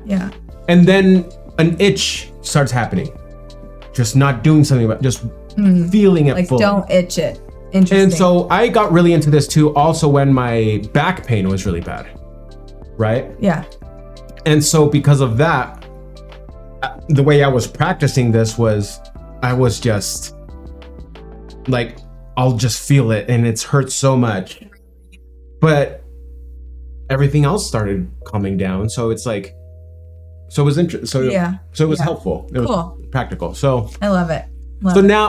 Yeah. And then an itch starts happening. Just not doing something about just feeling it like fully. Don't itch it. Interesting. And so I got really into this too, also when my back pain was really bad. Right? Yeah. And so because of that, the way I was practicing this was, I was just like, I'll just feel it and it's hurt so much. But everything else started calming down. So it's like, so it was interesting. So it was helpful. It was practical. So I love it.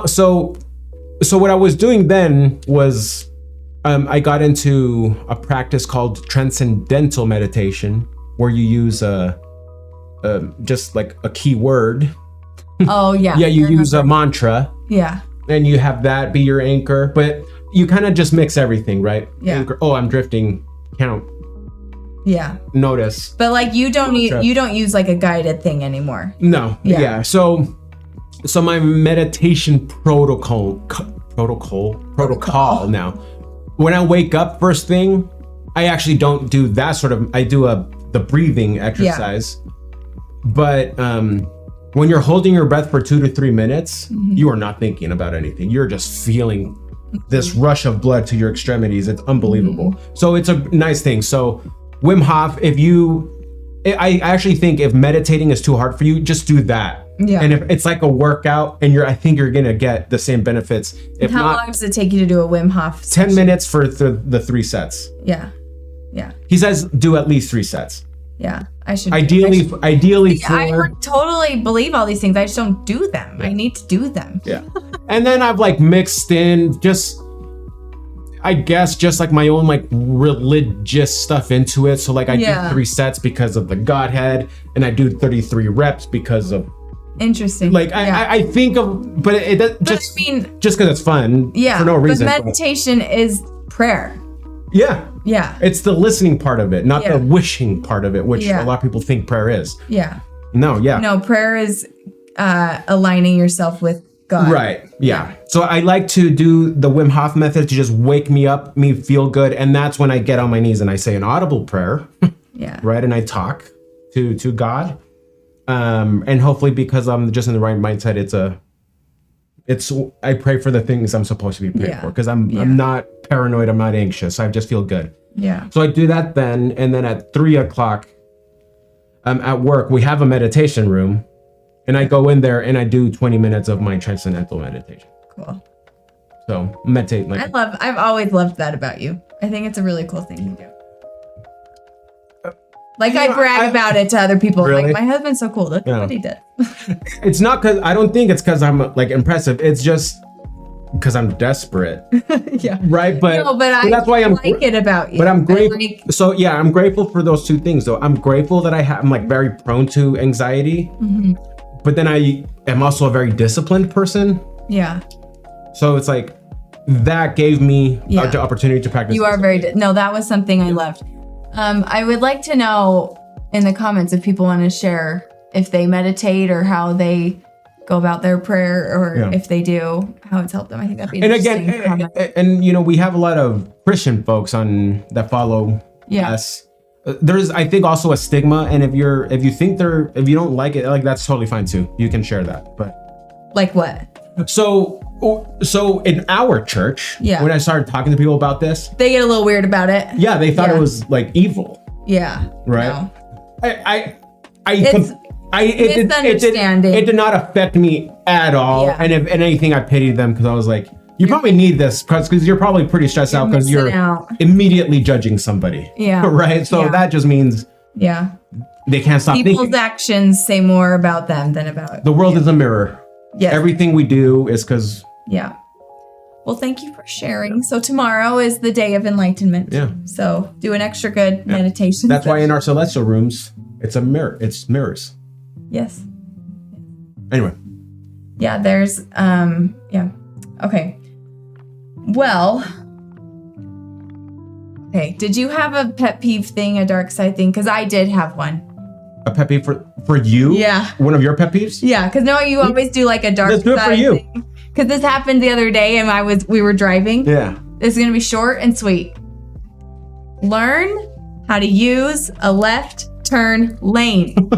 So what I was doing then was, I got into a practice called transcendental meditation, where you use just like a key word. Oh yeah. Yeah, you use a mantra. Yeah. And you have that be your anchor, but you kind of just mix everything, right? Yeah. Anchor. Oh, I'm drifting. Count. Yeah. Notice. But like you don't use like a guided thing anymore. No. Yeah. So my meditation protocol now. When I wake up first thing, I actually don't do that sort of. I do the breathing exercise. Yeah. But when you're holding your breath for 2 to 3 minutes, you are not thinking about anything. You're just feeling this rush of blood to your extremities. It's unbelievable. So it's a nice thing. So Wim Hof, I actually think if meditating is too hard for you, just do that. Yeah. And if it's like a workout, and I think you're gonna get the same benefits. How long does it take you to do a Wim Hof session? 10 minutes for the 3 sets. Yeah. Yeah. He says do at least 3 sets. Yeah. I should. Ideally 4. I totally believe all these things. I just don't do them. Yeah. I need to do them. Yeah. And then I've like mixed in I guess just like my own like religious stuff into it. So like I do 3 sets because of the Godhead, and I do 33 reps because of. Interesting. Like I think of, but just because it's fun. Yeah. For no reason. But meditation is prayer. Yeah. Yeah. It's the listening part of it, not the wishing part of it, which a lot of people think prayer is. Yeah. No. Yeah. No, prayer is aligning yourself with God. Right. Yeah. So I like to do the Wim Hof method to just wake me up, me feel good. And that's when I get on my knees and I say an audible prayer. Yeah. Right. And I talk to God. And hopefully because I'm just in the right mindset, I pray for the things I'm supposed to be praying for. Because I'm not paranoid. I'm not anxious. I just feel good. Yeah. So I do that then. And then at 3:00, at work, we have a meditation room. And I go in there and I do 20 minutes of my transcendental meditation. Cool. So meditate. I've always loved that about you. I think it's a really cool thing you do. Like I brag about it to other people. Really? Like my husband's so cool. Look what he did. It's not because I don't think it's because I'm like impressive. It's just because I'm desperate. Yeah. Right. But that's why I'm like it about you. But I'm grateful. So yeah, I'm grateful for those two things though. I'm grateful that I'm like very prone to anxiety. Mm-hmm. But then I am also a very disciplined person. Yeah. So it's like that gave me the opportunity to practice. You are no, that was something I loved. I would like to know in the comments if people want to share if they meditate or how they go about their prayer or if they do, how it's helped them. I think that'd be interesting. And again, and you know, we have a lot of Christian folks that follow us. There's, I think, also a stigma, and if you don't like it, like that's totally fine too. You can share that, but like what? So in our church, when I started talking to people about this, they get a little weird about it. Yeah, they thought it was like evil. Yeah. Right. No. It did not affect me at all, and if anything, I pitied them because I was like, you probably need this because you're probably pretty stressed out because you're immediately judging somebody. Yeah. Right. So that just means they can't stop People's thinking. actions say more about them than about the world is a mirror. Yes. Everything we do is because. Yeah. Well, thank you for sharing. So tomorrow is the day of enlightenment. Yeah. So do an extra good meditation. That's why in our celestial rooms, it's a mirror. It's mirrors. Yes. Anyway. Yeah. There's Okay. Well. Okay. Did you have a pet peeve thing, a dark side thing? Because I did have one. A pet peeve for you? Yeah. One of your pet peeves? Yeah, because no, you always do like a dark Let's do it for you. Because this happened the other day and we were driving. Yeah. This is going to be short and sweet. Learn how to use a left turn lane.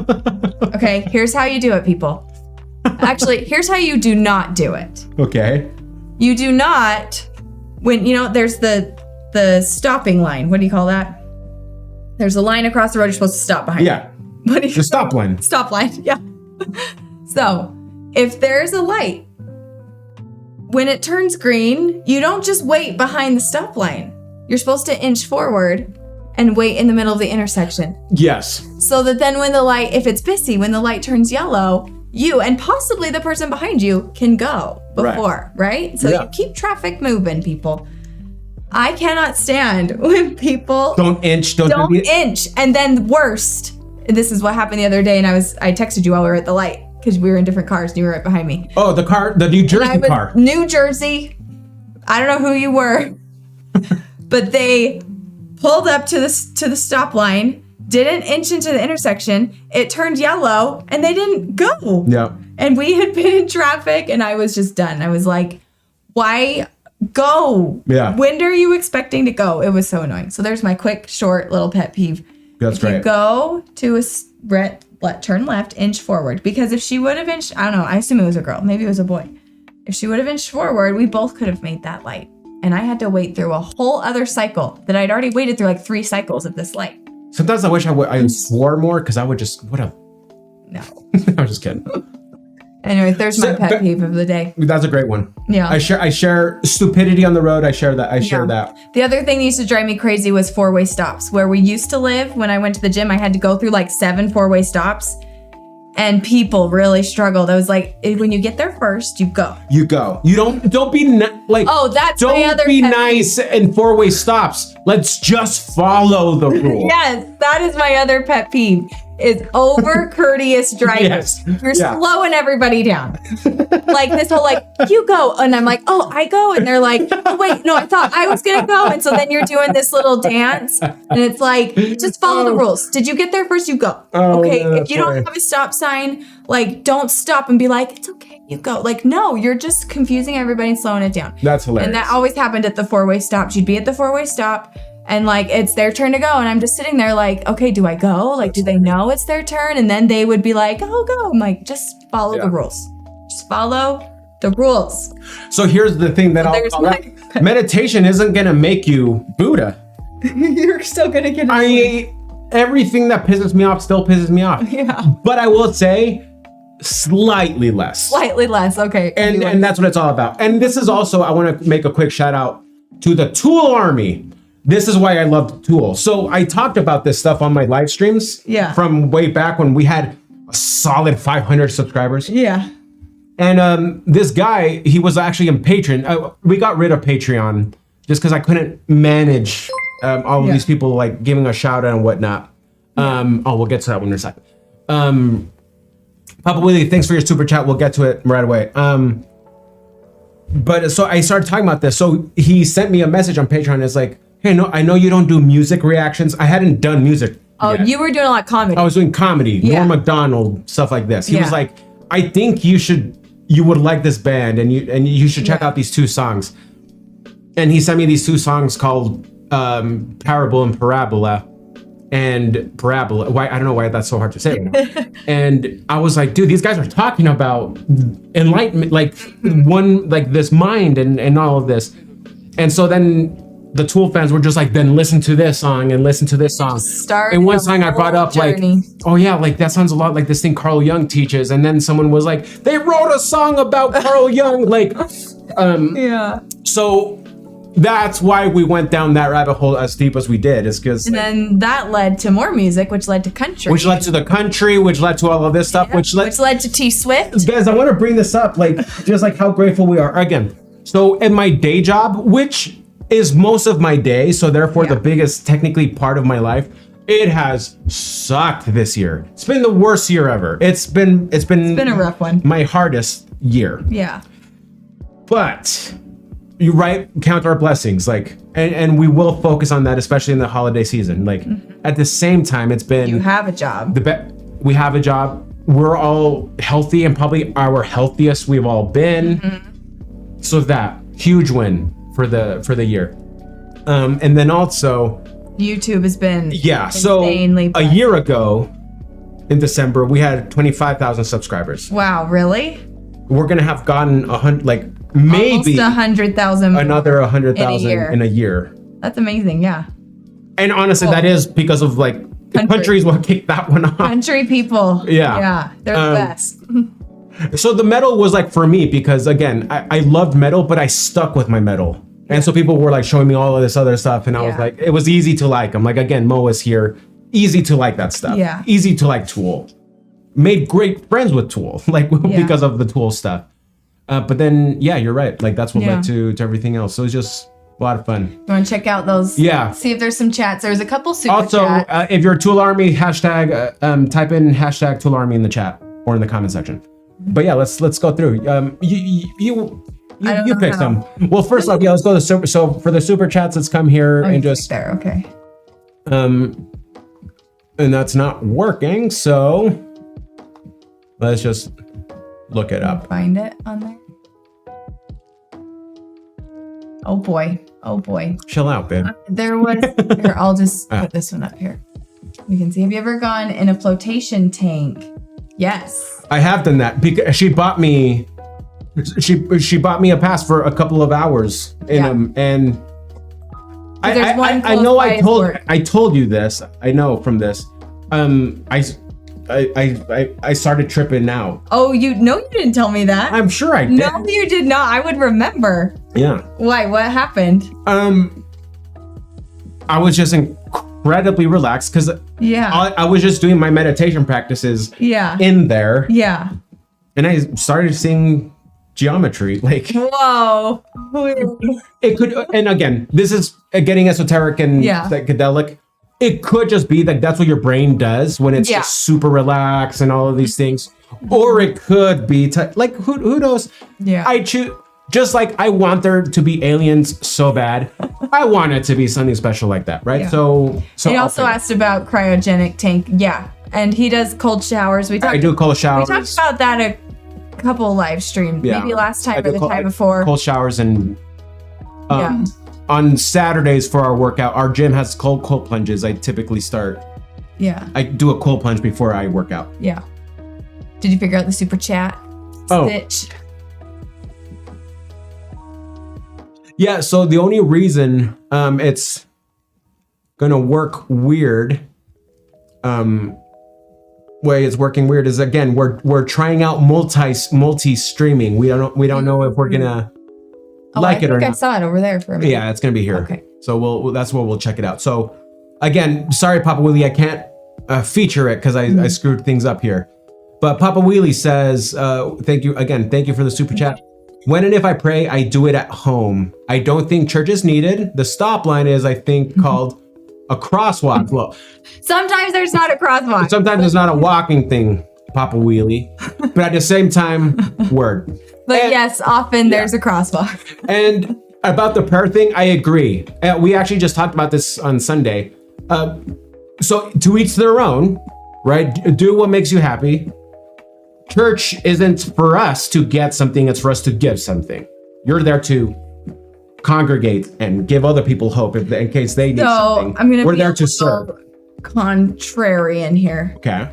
Okay, here's how you do it, people. Actually, here's how you do not do it. Okay. You do not, when, there's the stopping line. What do you call that? There's a line across the road you're supposed to stop behind. Yeah. The stop line. Stop line, yeah. So, if there's a light, when it turns green, you don't just wait behind the stop line. You're supposed to inch forward and wait in the middle of the intersection. Yes. So that then if it's busy, when the light turns yellow, you and possibly the person behind you can go before, right? So you keep traffic moving, people. I cannot stand when people don't inch. Don't inch. And then worst, this is what happened the other day, and I texted you while we were at the light because we were in different cars and you were right behind me. Oh, the New Jersey car. New Jersey. I don't know who you were, but they pulled up to the stop line, didn't inch into the intersection. It turned yellow, and they didn't go. Yeah. And we had been in traffic, and I was just done. I was like, why go? Yeah. When are you expecting to go? It was so annoying. So there's my quick, short little pet peeve. That's great. If you go to turn left, inch forward. Because if she would have inched, I don't know, I assume it was a girl. Maybe it was a boy. If she would have inched forward, we both could have made that light. And I had to wait through a whole other cycle that I'd already waited through like 3 cycles of this light. Sometimes I wish I swore more because I would just, No. I'm just kidding. Anyway, there's my pet peeve of the day. That's a great one. Yeah. I share stupidity on the road. I share that. The other thing that used to drive me crazy was 4-way stops. Where we used to live, when I went to the gym, I had to go through like 7 4-way stops. And people really struggled. I was like, when you get there first, you go. You go. You don't be like. Oh, that's my other. Don't be nice in 4-way stops. Let's just follow the rule. Yes, that is my other pet peeve. Is over courteous drivers. Yes. You're slowing everybody down. Like this whole you go, and I'm like, oh, I go, and they're like, oh wait, no, I thought I was gonna go, and so then you're doing this little dance, and it's like, just follow the rules. Did you get there first? You go. Okay, if you don't have a stop sign, don't stop and be like, it's okay. you go. Like, no, you're just confusing everybody and slowing it down. That's hilarious. And that always happened at the 4-way stop. She'd be at the 4-way stop and like, it's their turn to go. And I'm just sitting there like, okay, do I go? Like, do they know it's their turn? And then they would be like, oh, go. I'm like, just follow the rules. Just follow the rules. So here's the thing that I'll call out. Meditation isn't going to make you Buddha. You're still going to get everything that pisses me off still pisses me off. Yeah. But I will say slightly less. Slightly less. Okay. And that's what it's all about. And this is also, I want to make a quick shout out to the Tool Army. This is why I love Tool. So I talked about this stuff on my live streams from way back when we had a solid 500 subscribers. Yeah. And this guy, he was actually in Patreon. We got rid of Patreon just because I couldn't manage all of these people like giving a shout out and whatnot. We'll get to that one in a second. Papa Willie, thanks for your super chat. We'll get to it right away. But so I started talking about this. So he sent me a message on Patreon. It's like, hey, no, I know you don't do music reactions. I hadn't done music. Oh, yet. you were doing a lot of comedy. I was doing comedy, Norm Macdonald, stuff like this. He was like, I think you would like this band and you should check out these 2 songs. And he sent me these 2 songs called Parable and Parabola. And Parabola, why I don't know why that's so hard to say right now. And I was like, dude, these guys are talking about enlightenment, like this mind and all of this. And so then the Tool fans were just like, then listen to this song and listen to this song. And one song I brought up journey. Like, oh yeah, like that sounds a lot like this thing Carl Jung teaches. And then someone was like, they wrote a song about Carl Jung. Like, so that's why we went down that rabbit hole as deep as we did, is because then that led to more music, which led to country, which led to the country, which led to all of this stuff, which led to T Swift. Guys, I want to bring this up, like just like how grateful we are again. So in my day job, which is most of my day, so therefore the biggest technically part of my life, it has sucked this year. It's been the worst year ever. It's been a rough one. My hardest year. Yeah. But you're right, count our blessings, like, and we will focus on that, especially in the holiday season. Like, at the same time, it's been... You have a job. We have a job. We're all healthy and probably our healthiest we've all been. So that, huge win for the year. And then also... YouTube has been insanely so a year ago, in December, we had 25,000 subscribers. Wow, really? We're going to have gotten 100, like, maybe almost 100,000 another 100,000 in a year. That's amazing. Yeah. And honestly, that is because of like the country's what kicked that one off. Country people. Yeah. They're the best. So the metal was like for me, because again, I loved metal, but I stuck with my metal. And so people were like showing me all of this other stuff. And I was like, it was easy to like. I'm like, again, Mo is here. Easy to like that stuff. Yeah. Easy to like Tool. Made great friends with Tool, like because of the Tool stuff. But then, you're right. Like that's what led to everything else. So it's just a lot of fun. You want to check out those? Yeah. See if there's some chats. There's a couple super chats. Also, if you're Tool Army, hashtag, type in hashtag Tool Army in the chat or in the comment section. But yeah, let's go through. You pick some. Well, first off, let's go to the super. So for the super chats, let's come here and just there. Okay. And that's not working. So let's just look it up. Find it on there. Oh boy. Chill out, babe. There was. Here, I'll just put this one up here. We can see. Have you ever gone in a flotation tank? Yes. I have done that because she bought me. She bought me a pass for a couple of hours in them, and I know I told you this. I know from this. I started tripping out. Oh, you didn't tell me that. I'm sure I did. No, you did not. I would remember. Yeah. Why? What happened? I was just incredibly relaxed because I was just doing my meditation practices in there. Yeah. And I started seeing geometry, like whoa. It could, and again, this is getting esoteric and psychedelic. It could just be like that's what your brain does when it's just super relaxed and all of these things, or it could be like who knows. I choose, just like I want there to be aliens so bad. I want it to be something special like that, right? So he also asked about cryogenic tank. And he does cold showers. I do cold showers. We talked about that a couple live streams. Yeah. Maybe last I time do or the time before. Cold showers and Yeah. on Saturdays for our workout, our gym has cold plunges. I typically Yeah. I do a cold plunge before I work out. Yeah. Did you figure out the super chat? Oh. Stitch. Yeah, so the only reason it's gonna work weird, way it's working weird is, again, we're trying out multi streaming. We don't know if we're gonna like it or I think I not. saw it over there for a minute. Yeah, it's gonna be here. Okay. So that's where we'll check it out. So again, sorry, Papa Wheelie, I can't feature it because I screwed things up here. But Papa Wheelie says, thank you for the super chat. When and if I pray, I do it at home. I don't think church is needed. The stop line is, I think, called a crosswalk. Well, Sometimes there's not a crosswalk. sometimes it's not a walking thing, Papa Wheelie. But at the same time, word. But And- yes, often there's a crosswalk. And about the prayer thing, I agree. We actually just talked about this on Sunday. So to each their own, right? Do what makes you happy. Church isn't for us to get something, it's for us to give something. You're there to congregate and give other people hope in case they need So something. I'm gonna We're be there a to serve. little contrarian here. Okay.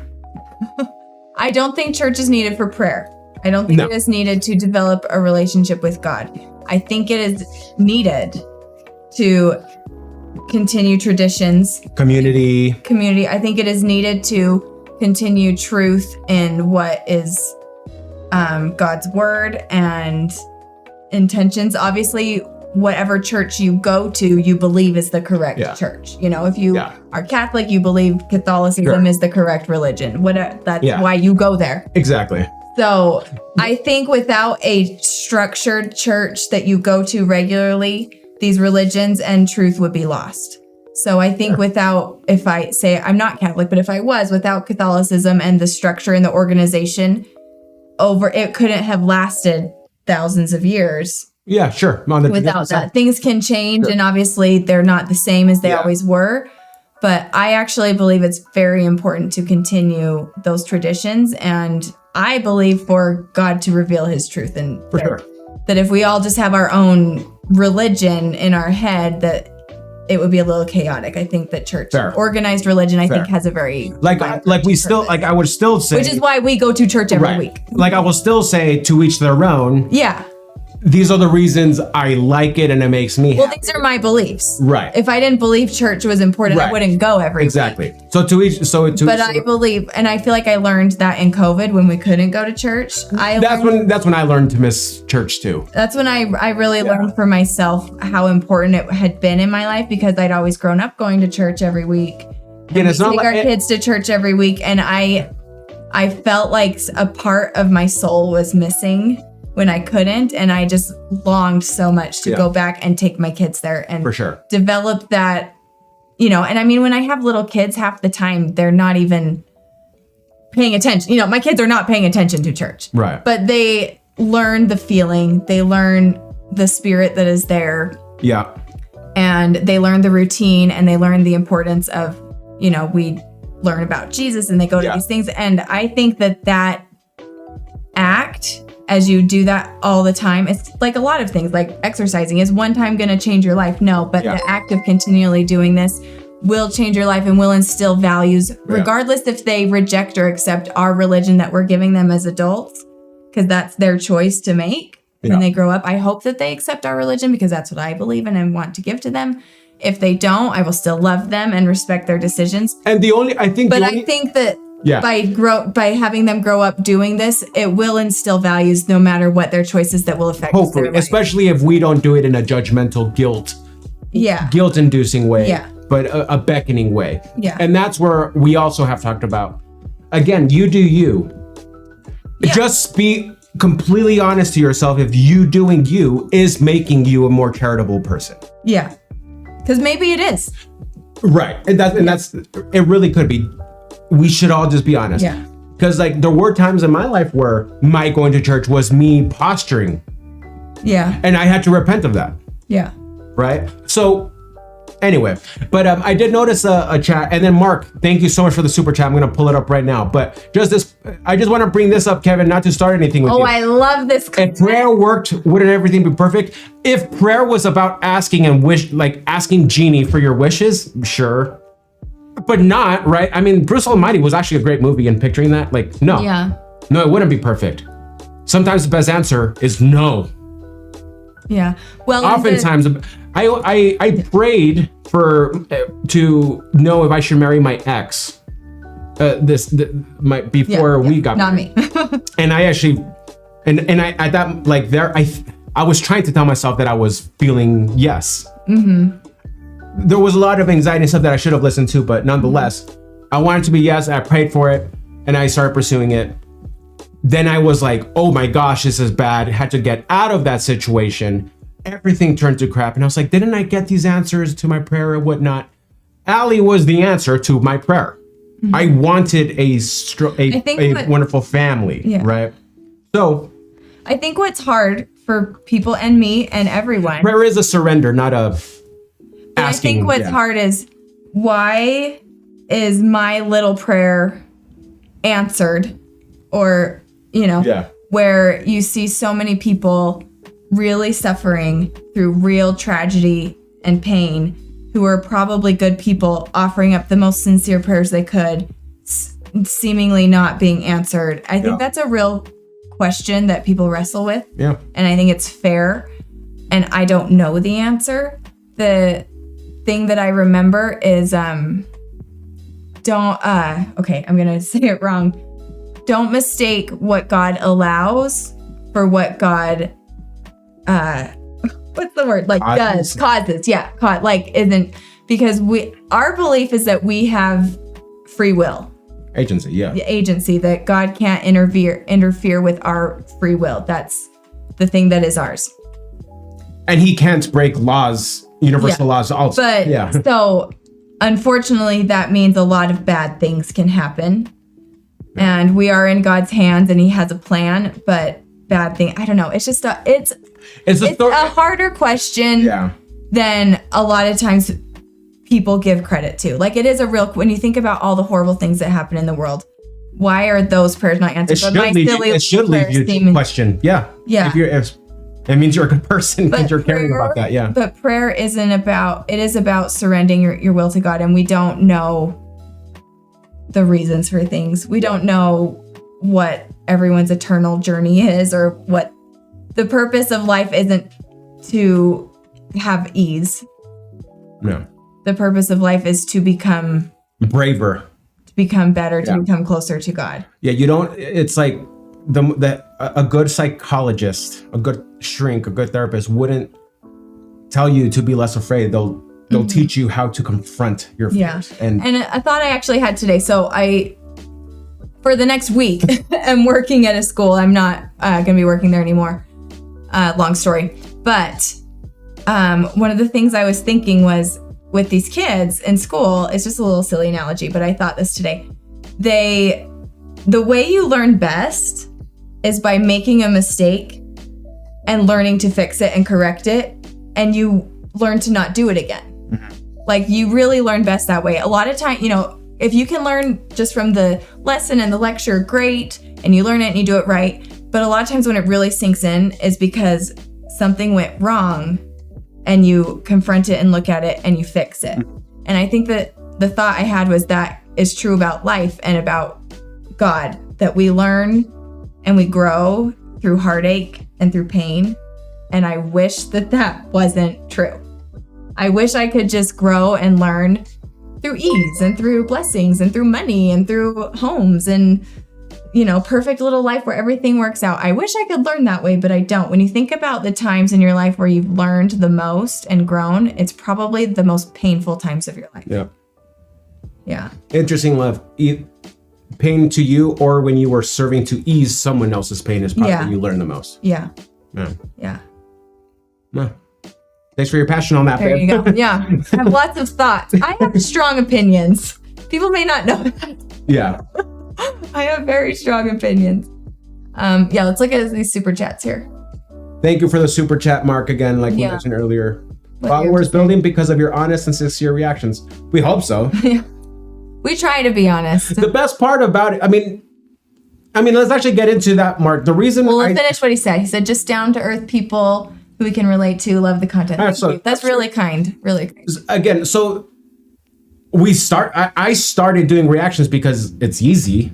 I don't think church is needed for prayer. I don't think No. it is needed to develop a relationship with God. I think it is needed to continue traditions, Community. community. I think it is needed to continue truth in what is God's word and intentions. Obviously, whatever church you go to, you believe is the correct Yeah. church. You know, if you Yeah. are Catholic, you believe Catholicism Sure. is the correct religion. That's Yeah. why you go there. Exactly. So I think without a structured church that you go to regularly, these religions and truth would be lost. So I think without, if I say I'm not Catholic, but if I was, without Catholicism and the structure and the organization it couldn't have lasted thousands of years Yeah, sure. On the without that. Things can change, and obviously they're not the same as they Yeah. always were. But I actually believe it's very important to continue those traditions, and I believe for God to reveal his truth. And For sure. that if we all just have our own religion in our head, that it would be a little chaotic. I think that church, Fair. organized religion, I think Fair. has a very Like we still, purpose. like I would still say, which is why we go to church every right. week. Like I will still say, to each their own. Yeah. These are the reasons I like it and it makes me Well, happy. these are my beliefs. Right. If I didn't believe church was important, I Right. wouldn't go every week. Exactly. So to each, But I believe, and I feel like I learned that in COVID when we couldn't go to church. that's when I learned to miss church too. That's when I really learned for myself how important it had been in my life, because I'd always grown up going to church every week. And it's not Take like our kids to church every week, and I felt like a part of my soul was missing when I couldn't, and I just longed so much to Yeah. go back and take my kids there and for sure. develop that, you know. And I mean, when I have little kids, half the time they're not even paying attention. You know, my kids are not paying attention to church, Right. but they learn the feeling, they learn the spirit that is there, Yeah. and they learn the routine, and they learn the importance of, you know, we learn about Jesus and they go to Yeah. these things. And I think that act, as you do that all the time, it's like a lot of things, like exercising. Is one time going to change your life? No, but Yeah. the act of continually doing this will change your life and will instill values, regardless if they reject or accept our religion that we're giving them as adults, because that's their choice to make when Yeah. they grow up. I hope that they accept our religion because that's what I believe in and want to give to them. If they don't, I will still love them and respect their decisions. And the only, I think, But the I only, think that Yeah. by having them grow up doing this, it will instill values no matter what their choices that will affect hopefully, their life. especially if we don't do it in a judgmental, Yeah. guilt-inducing way, Yeah. but a beckoning way. Yeah. And that's where we also have talked about, again, you do you. Yeah. Just be completely honest to yourself if you doing you is making you a more charitable person. Yeah. Because maybe it is. Right. And that's it really could be. We should all just be honest. Yeah. Because like there were times in my life where my going to church was me posturing, Yeah. and I had to repent of that. Yeah. Right. So Anyway, but I did notice a chat, and then Mark, thank you so much for the super chat. I'm gonna pull it up right now. But I just want to bring this up, Kevin, not to start anything with you. Oh, I love this. If prayer worked, wouldn't everything be perfect? If prayer was about asking and asking Genie for your wishes, sure, but not right. I mean, Bruce Almighty was actually a great movie, and picturing that, like, no, no, it wouldn't be perfect. Sometimes the best answer is no. Yeah. Well, oftentimes I prayed to know if I should marry my ex. Before we got married. Not me. And I actually, and I at that like there I was trying to tell myself that I was feeling yes. Mm-hmm. There was a lot of anxiety and stuff that I should have listened to, but nonetheless, I wanted to be yes. I prayed for it, and I started pursuing it. Then I was like, oh my gosh, this is bad. I had to get out of that situation. Everything turned to crap. And I was like, didn't I get these answers to my prayer or whatnot? Allie was the answer to my prayer. Mm-hmm. I wanted a wonderful family, right? So I think what's hard for people and me and everyone. Prayer is a surrender, not a asking. I think what's hard is, why is my little prayer answered? Or, where you see so many people really suffering through real tragedy and pain, who are probably good people offering up the most sincere prayers they could, seemingly not being answered. I think that's a real question that people wrestle with. Yeah. And I think it's fair. And I don't know the answer. The thing that I remember is, I'm going to say it wrong. Don't mistake what God allows for what God, what's the word? Like causes. Yeah. Isn't, because our belief is that we have free will. Agency. Yeah. The agency, that God can't interfere with our free will. That's the thing that is ours. And he can't break laws, universal laws also. But so unfortunately, that means a lot of bad things can happen. And we are in God's hands, and he has a plan, but bad thing, I don't know. It's just it's a harder question than a lot of times people give credit to. Like, it is when you think about all the horrible things that happen in the world, why are those prayers not answered? It should leave you to question. Yeah. It means you're a good person because you're caring about that. Yeah. But prayer it is about surrendering your will to God, and we don't know the reasons for things. We don't know what everyone's eternal journey is, or what the purpose of life isn't to have ease. No. The purpose of life is to become braver, to become better, to become closer to God. Yeah, you don't, it's like a good psychologist, a good shrink, a good therapist wouldn't tell you to be less afraid. They'll teach you how to confront your fears. And a thought I actually had today. So for the next week, I'm working at a school. I'm not going to be working there anymore. Long story. But one of the things I was thinking was, with these kids in school, it's just a little silly analogy, but I thought this today. The way you learn best is by making a mistake and learning to fix it and correct it, and you learn to not do it again. Like, you really learn best that way. A lot of time, if you can learn just from the lesson and the lecture, great, and you learn it and you do it right. But a lot of times when it really sinks in is because something went wrong, and you confront it and look at it and you fix it. And I think that the thought I had was that is true about life and about God, that we learn and we grow through heartache and through pain. And I wish that wasn't true. I wish I could just grow and learn through ease and through blessings and through money and through homes and, perfect little life where everything works out. I wish I could learn that way, but I don't. When you think about the times in your life where you've learned the most and grown, it's probably the most painful times of your life. Yeah. Yeah. Interesting, love. Pain to you, or when you were serving to ease someone else's pain, is probably when you learn the most. Yeah. Yeah. Yeah. No. Thanks for your passion on that. There you go. Yeah. I have lots of thoughts. I have strong opinions. People may not know that. Yeah. I have very strong opinions. Let's look at these super chats here. Thank you for the super chat, Mark. Again, like we mentioned earlier, Followers building because of your honest and sincere reactions. We hope so. We try to be honest. The best part about it, I mean, let's actually get into that, Mark. The reason Well, let's finish what he said. He said, just down to earth people who we can relate to, love the content. That's really kind. Really kind. Again, so I started doing reactions because it's easy.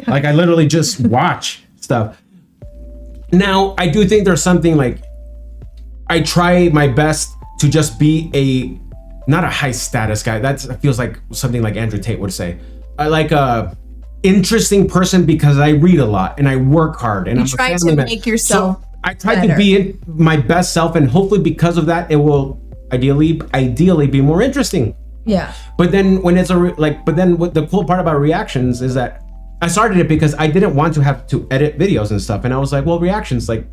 Like I literally just watch stuff. Now, I do think there's something like, I try my best to just be not a high status guy. That feels like something like Andrew Tate would say. I like a interesting person because I read a lot and I work hard and I'm try a family to man. make yourself So I try to be my best self, and hopefully because of that, it will ideally be more interesting. Yeah. But then when it's what the cool part about reactions is that I started it because I didn't want to have to edit videos and stuff, and I was like, well, reactions, like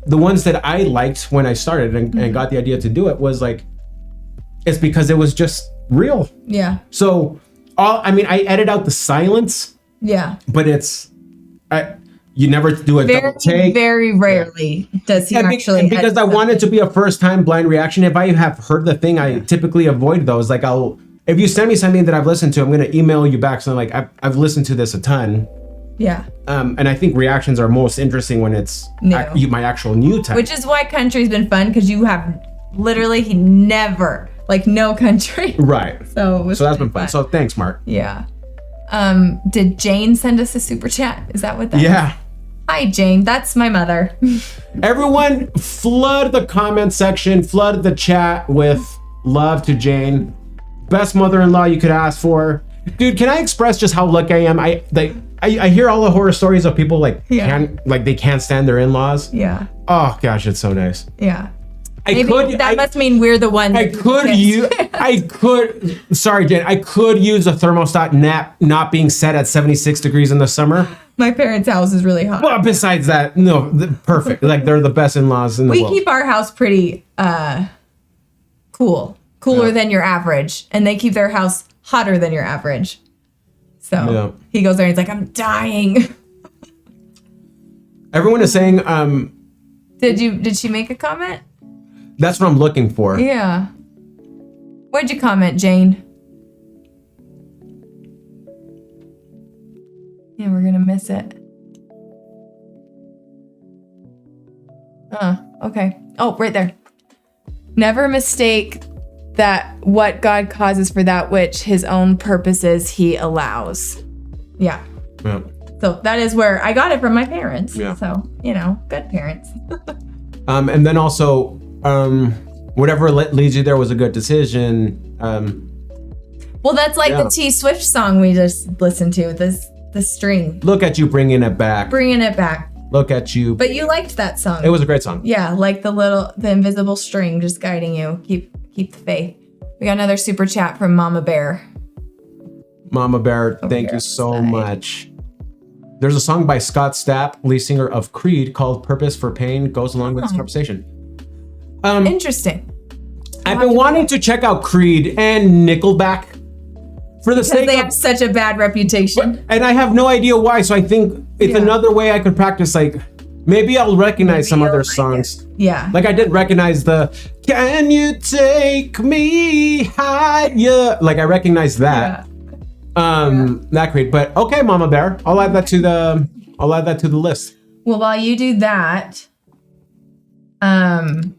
the ones that I liked when I started and got the idea to do it was like, it's because it was just real. Yeah. So I edit out the silence. Yeah. But you never do a double take. Very rarely does he actually. Because I want it to be a first time blind reaction. If I have heard the thing, I typically avoid those. Like if you send me something that I've listened to, I'm going to email you back. So like I've listened to this a ton. Yeah. And I think reactions are most interesting when it's my actual new type. Which is why country's been fun, because you have literally never, like, no country. Right. So that's been fun. So thanks, Mark. Yeah. Did Jane send us a super chat? Is that what that is? Hi, Jane. That's my mother. Everyone, flood the comment section, flood the chat with love to Jane. Best mother-in-law you could ask for. Dude, can I express just how lucky I am? I hear all the horror stories of people they can't stand their in-laws. Yeah. Oh gosh, it's so nice. Yeah. That must mean we're the ones. Sorry, Jen. I could use a thermostat not being set at 76 degrees in the summer. My parents' house is really hot. Well, besides that, no, perfect. Like they're the best in-laws in the world. We keep our house pretty cooler than your average, and they keep their house hotter than your average. So he goes there and he's like, I'm dying. Everyone is saying, did she make a comment? That's what I'm looking for. Yeah. What'd you comment, Jane? Yeah, we're gonna miss it. Okay. Oh, right there. Never mistake that what God causes for that which his own purposes he allows. Yeah. So that is where I got it from my parents. Yeah. So, good parents. And then also, whatever leads you there was a good decision. Well, that's like the T Swift song we just listened to. The string. Look at you bringing it back. Look at you. But you liked that song. It was a great song. Yeah, like the invisible string just guiding you. Keep the faith. We got another super chat from Mama Bear. Mama Bear, thank you so much. There's a song by Scott Stapp, lead singer of Creed, called Purpose for Pain, goes along with this conversation. Interesting. I've been wanting to check out Creed and Nickelback for the sake they have such a bad reputation. And I have no idea why, so I think it's another way I could practice, like, maybe I'll recognize some other songs. Yeah. Like I did recognize the Can You Take Me Higher? Like I recognize that. That Creed. But okay, Mama Bear. I'll add that to the list. Well, while you do that, I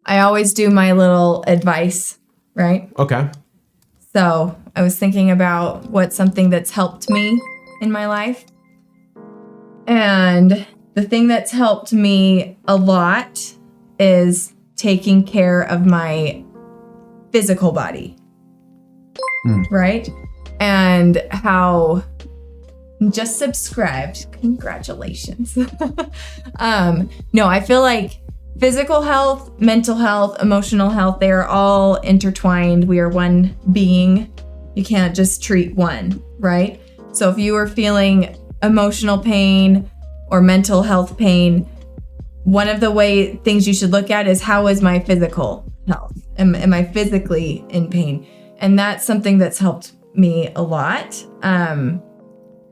always do my little advice, right? Okay. So I was thinking about what's something that's helped me in my life. And the thing that's helped me a lot is taking care of my physical body. Right? And how just subscribed. Congratulations. No, I feel like physical health, mental health, emotional health, they are all intertwined. We are one being. You can't just treat one, right? So if you are feeling emotional pain or mental health pain, one of the things you should look at is, how is my physical health? Am I physically in pain? And that's something that's helped me a lot.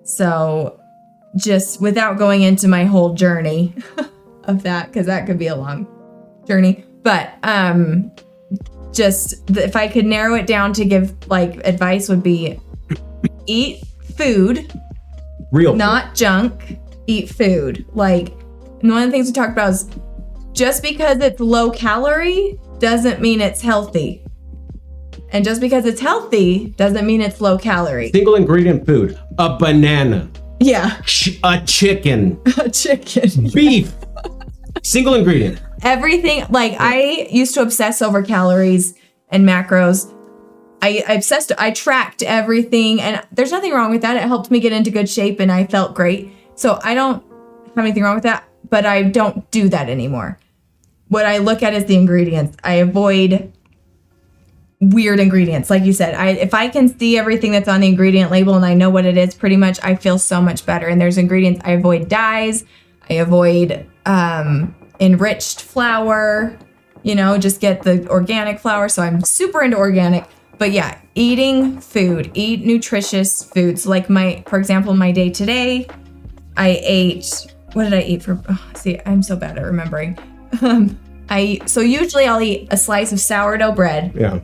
So just without going into my whole journey of that, because that could be a long journey, But if I could narrow it down to give like advice would be eat food, Real. not junk, eat food. Like, and one of the things we talked about is just because it's low calorie doesn't mean it's healthy. And just because it's healthy doesn't mean it's low calorie. Single ingredient food. A banana. Yeah. A chicken. A chicken. Beef. Single ingredient. Everything. Like, I used to obsess over calories and macros. I tracked everything, and there's nothing wrong with that. It helped me get into good shape and I felt great. So I don't have anything wrong with that, but I don't do that anymore. What I look at is the ingredients. I avoid weird ingredients. Like you said, if I can see everything that's on the ingredient label and I know what it is pretty much, I feel so much better. And there's ingredients. I avoid dyes. I avoid enriched flour, just get the organic flour. So I'm super into organic. But yeah, eating food, eat nutritious foods. Like for example, my day today, I ate, what did I eat for, I'm so bad at remembering. So usually I'll eat a slice of sourdough bread. Yeah.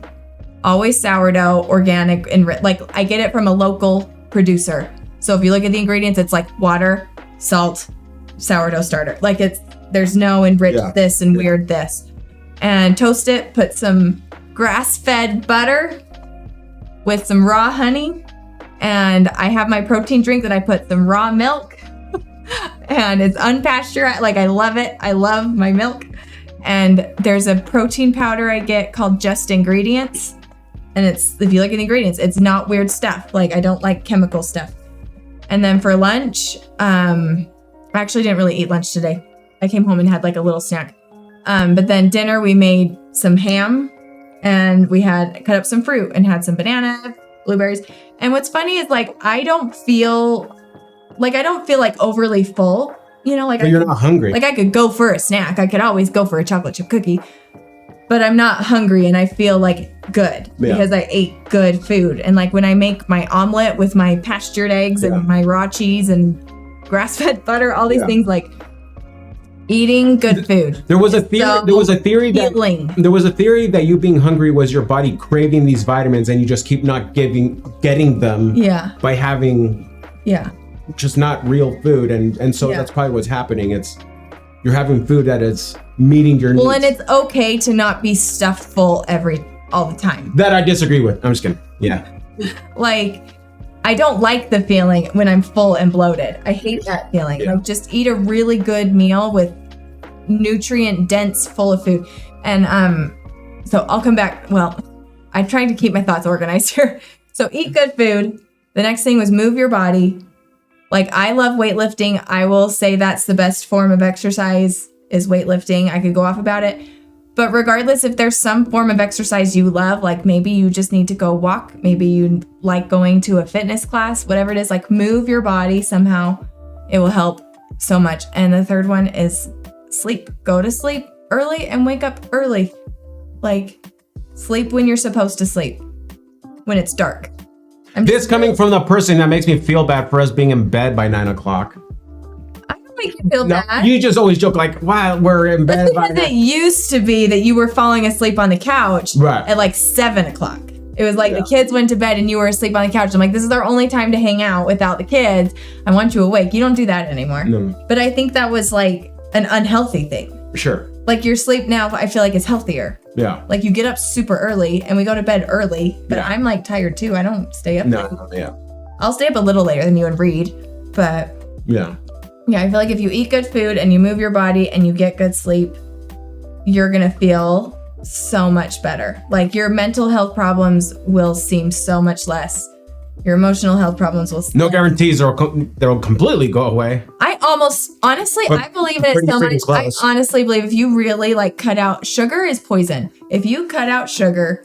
Always sourdough, organic, and like I get it from a local producer. So if you look at the ingredients, it's like water, salt, sourdough starter. Like there's no enriched this and weird this. And toast it, put some grass-fed butter with some raw honey. And I have my protein drink that I put some raw milk. And it's unpasteurized. Like, I love it. I love my milk. And there's a protein powder I get called Just Ingredients. And if you look at the ingredients, it's not weird stuff. Like, I don't like chemical stuff. And then for lunch, I actually didn't really eat lunch today. I came home and had like a little snack. But then dinner, we made some ham and we had cut up some fruit and had some banana, blueberries. And what's funny is like, I don't feel like overly full, like But you're not hungry. Like I could go for a snack. I could always go for a chocolate chip cookie, but I'm not hungry and I feel like good because I ate good food. And like when I make my omelet with my pastured eggs and my raw cheese and grass-fed butter, all these things, like eating good food. There was a theory that you being hungry was your body craving these vitamins and you just keep not getting them by having just not real food, and so that's probably what's happening. You're having food that is meeting your needs. Well, and it's okay to not be stuffed full all the time. That I disagree with. I'm just kidding. Yeah. Like, I don't like the feeling when I'm full and bloated. I hate that feeling. Like, just eat a really good meal with nutrient dense, full of food. And so I'll come back. Well, I tried to keep my thoughts organized here. So eat good food. The next thing was move your body. Like, I love weightlifting. I will say that's the best form of exercise is weightlifting. I could go off about it. But regardless, if there's some form of exercise you love, like maybe you just need to go walk, maybe you like going to a fitness class, whatever it is, like move your body somehow. It will help so much. And the third one is sleep. Go to sleep early and wake up early. Like, sleep when you're supposed to sleep, when it's dark. This coming from the person that makes me feel bad for us being in bed by 9 o'clock. I don't make you feel bad. You just always joke like, wow, we're in bed. That's because it used to be that you were falling asleep on the couch at like 7 o'clock. It was like the kids went to bed and you were asleep on the couch. I'm like, this is our only time to hang out without the kids. I want you awake. You don't do that anymore. No. But I think that was like an unhealthy thing. Sure. Like your sleep now, I feel like is healthier. Yeah. Like you get up super early and we go to bed early, but I'm like tired too. I don't stay up. I'll stay up a little later than you and read, but yeah, I feel like if you eat good food and you move your body and you get good sleep, you're going to feel so much better. Like your mental health problems will seem so much less. Your emotional health problems will. No guarantees they'll completely go away. I believe in it so much. Close. I honestly believe if you really like cut out sugar is poison. If you cut out sugar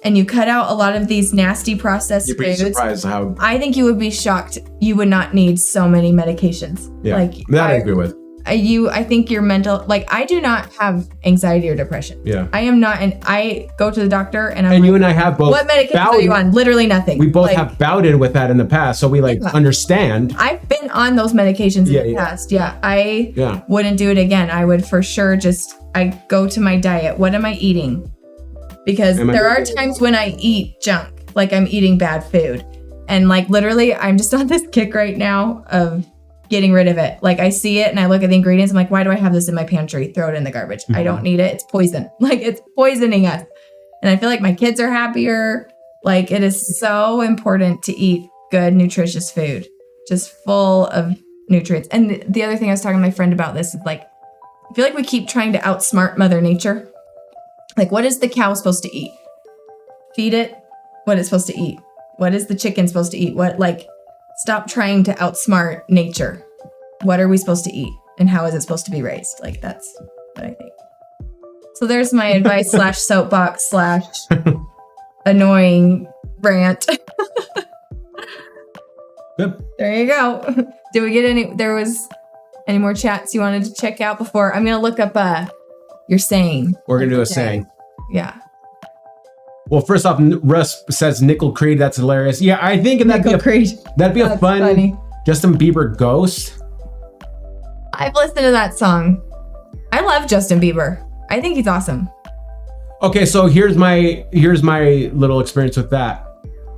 and you cut out a lot of these nasty processed foods, you'd be surprised how. I think you would be shocked. You would not need so many medications. Yeah, like that I agree with. I think your mental, like I do not have anxiety or depression. Yeah. I am not, and I go to the doctor and you and I have both. What medications are you on? Literally nothing. We both have bouted with that in the past, so we understand. I've been on those medications in the past. Yeah. I wouldn't do it again. I would for sure I go to my diet. What am I eating? Because there are times when I eat junk, like I'm eating bad food. And like literally, I'm just on this kick right now of getting rid of it. Like I see it and I look at the ingredients. I'm like, why do I have this in my pantry? Throw it in the garbage. I don't need it. It's poison. Like it's poisoning us. And I feel like my kids are happier. Like it is so important to eat good, nutritious food, just full of nutrients. And the other thing I was talking to my friend about this is like, I feel like we keep trying to outsmart Mother Nature. Like, what is the cow supposed to eat? Feed it what it's supposed to eat. What is the chicken supposed to eat? Stop trying to outsmart nature. What are we supposed to eat? And how is it supposed to be raised? Like, that's what I think. So there's my advice / soapbox / annoying rant. Yep. There you go. Did we get any more chats you wanted to check out before? I'm going to look up your saying. We're going to do a saying. Yeah. Well, first off, Russ says Nickel Creed. That's hilarious. Yeah, I think that'd be a fun funny. Justin Bieber ghost. I've listened to that song. I love Justin Bieber. I think he's awesome. Okay, so here's my little experience with that.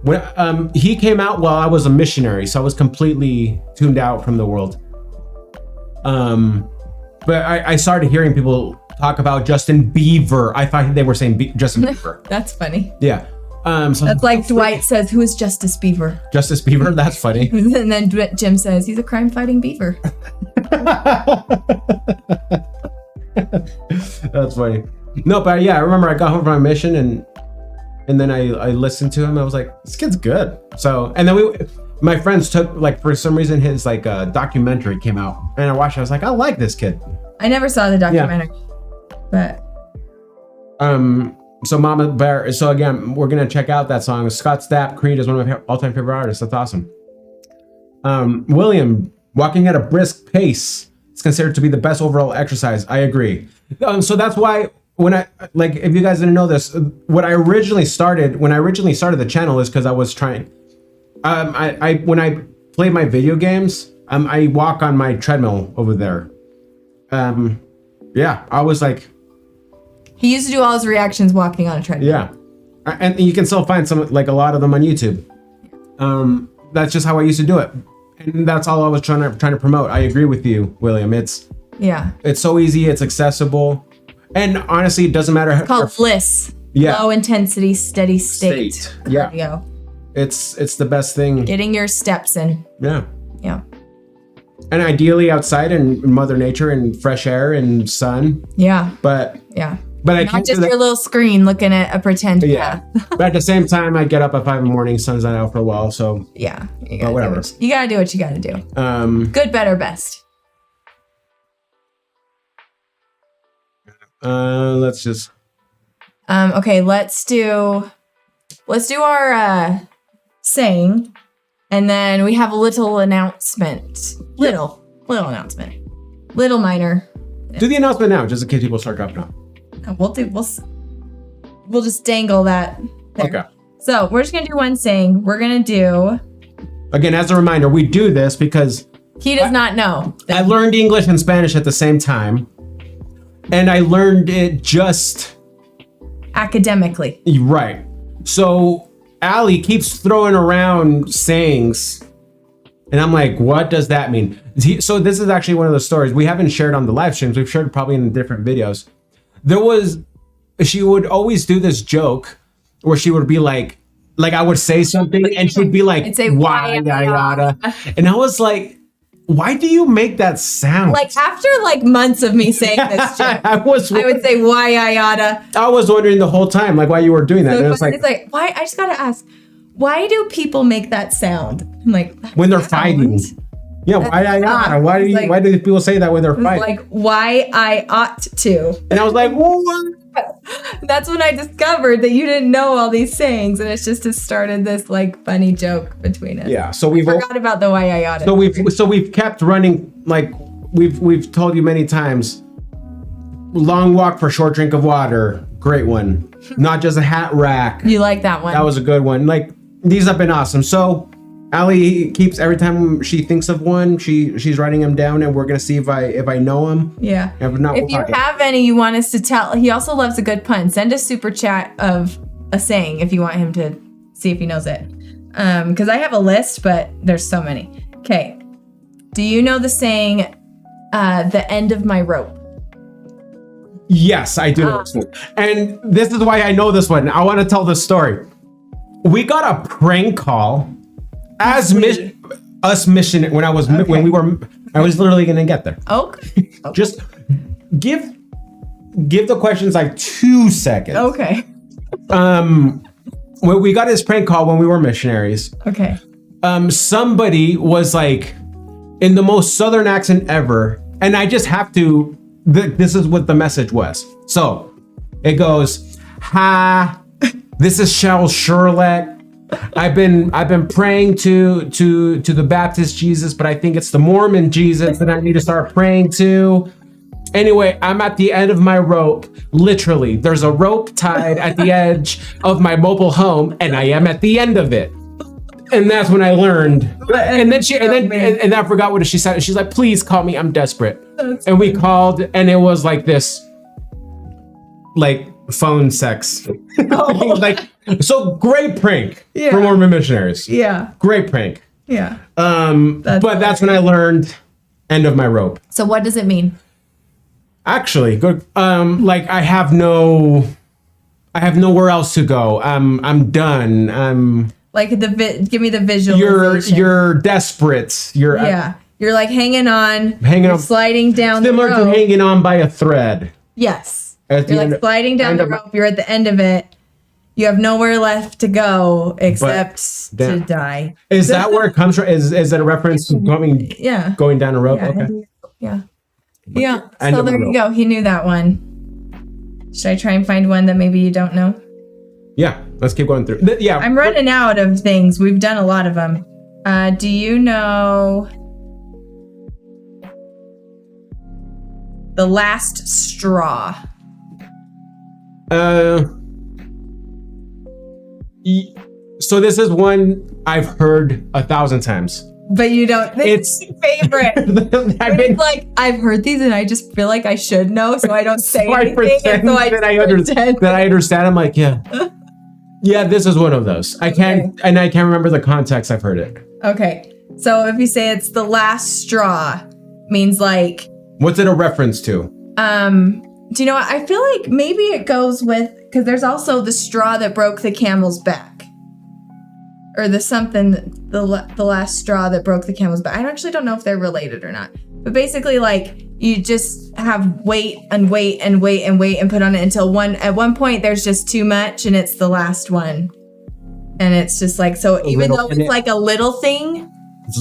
When he came out while I was a missionary, so I was completely tuned out from the world. But I started hearing people talk about Justin Bieber. I thought they were saying Justin Bieber. That's funny. Yeah. So That's like Dwight says, "Who is Justice Bieber?" Justice Bieber. That's funny. And then Jim says, "He's a crime-fighting beaver." That's funny. No, but yeah, I remember I got home from my mission and then I listened to him. I was like, this kid's good. So, and then my friends took, like, for some reason, his like documentary came out and I watched it. I was like, I like this kid. I never saw the documentary, but so Mama Bear. So again, we're gonna check out that song. Scott Stapp, Creed is one of my all-time favorite artists. That's awesome. William, walking at a brisk pace is considered to be the best overall exercise. I agree. So that's why when if you guys didn't know this, when I originally started the channel is because I was trying. When I play my video games, I walk on my treadmill over there. Yeah, I was like. He used to do all his reactions walking on a treadmill. Yeah, and you can still find some, like a lot of them on YouTube. That's just how I used to do it, and that's all I was trying to promote. I agree with you, William. It's so easy, it's accessible, and honestly, it doesn't matter. It's called FLIS. Yeah, low intensity, steady state. Yeah, cardio. It's the best thing. Getting your steps in. Yeah. Yeah. And ideally outside in Mother Nature and fresh air and sun. Yeah. But I not just your little screen looking at a pretend path. But at the same time, I get up at 5 a.m, sun's not out for a while, so yeah, you gotta whatever. You gotta do what you gotta do. Good, better, best. Let's just. Okay, let's do our saying, and then we have a little announcement. Little announcement. Little minor. Do the announcement now, just in case people start dropping off. We'll just dangle that there. Okay. So we're just gonna do one saying. We're gonna do. Again, as a reminder, we do this because he does not know. I learned English and Spanish at the same time, and I learned it just academically. Right. So Allie keeps throwing around sayings, and I'm like, what does that mean? So this is actually one of the stories we haven't shared on the live streams. We've shared probably in different videos. She would always do this joke where she would be like I would say something and she'd be like, why, yada. And I was like, why do you make that sound? Like after like months of me saying this joke, I would say why yada. I was wondering the whole time like why you were doing that. So it's like why? I just gotta ask, why do people make that sound? I'm like when they're fighting. Yeah, why yada? Why do people say that when they're fighting? Like why I ought to. And I was like, what? That's when I discovered that you didn't know all these sayings, and it's just started this like funny joke between us. Yeah, so we forgot about the why I ought to. So we've kept running, like we've told you many times. Long walk for short drink of water, great one. Not just a hat rack. You like that one? That was a good one. Like these have been awesome. So Allie keeps every time she thinks of one, she's writing them down, and we're gonna see if I know them. Yeah. If not, If you have any you want us to tell, he also loves a good pun. Send a super chat of a saying if you want him to see if he knows it. Because I have a list, but there's so many. Okay. Do you know the saying, the end of my rope? Yes, I do know this one. And this is why I know this one. I want to tell this story. We got a prank call as us mission when I was literally gonna get there. Okay. Just give the questions like 2 seconds. Okay. When we got this prank call when we were missionaries, Okay. somebody was like in the most southern accent ever, and I just have to. This is what the message was. So it goes, "Hi, this is Charles Sherlock. I've been praying to the Baptist Jesus, but I think it's the Mormon Jesus that I need to start praying to. Anyway, I'm at the end of my rope. Literally, there's a rope tied at the edge of my mobile home, and I am at the end of it." And that's when I learned. And then I forgot what she said. She's like, "Please call me. I'm desperate." And we called, and it was like this, like phone sex. Like, so great prank for Mormon missionaries. Yeah. Great prank. Yeah. But that's when I learned end of my rope. So what does it mean? Actually, good. Like I have nowhere else to go. I'm done. Like give me the visualization. You're desperate. You're like hanging on, sliding down similar the rope. to hanging on by a thread. Yes. At You're like sliding down the rope. You're at the end of it. You have nowhere left to go except to die. Is that where it comes from? Is that a reference to going down a rope? Yeah. Yeah. So there you go. He knew that one. Should I try and find one that maybe you don't know? Yeah. Let's keep going through. Yeah. I'm running out of things. We've done a lot of them. Do you know the last straw? So this is one I've heard 1,000 times. But you don't. It's favorite. It's like I've heard these, and I just feel like I should know, so I don't say anything. That I understand. I'm like, yeah, this is one of those. I can't remember the context. I've heard it. Okay, so if you say it's the last straw, means like. What's it a reference to? Do you know what? I feel like maybe it goes with because there's also the straw that broke the camel's back. Or the last straw that broke the camel's back. I actually don't know if they're related or not. But basically, like, you just have wait and wait and wait and wait and put on it until at one point there's just too much and it's the last one. And it's just like, so even though it's like a little thing, it's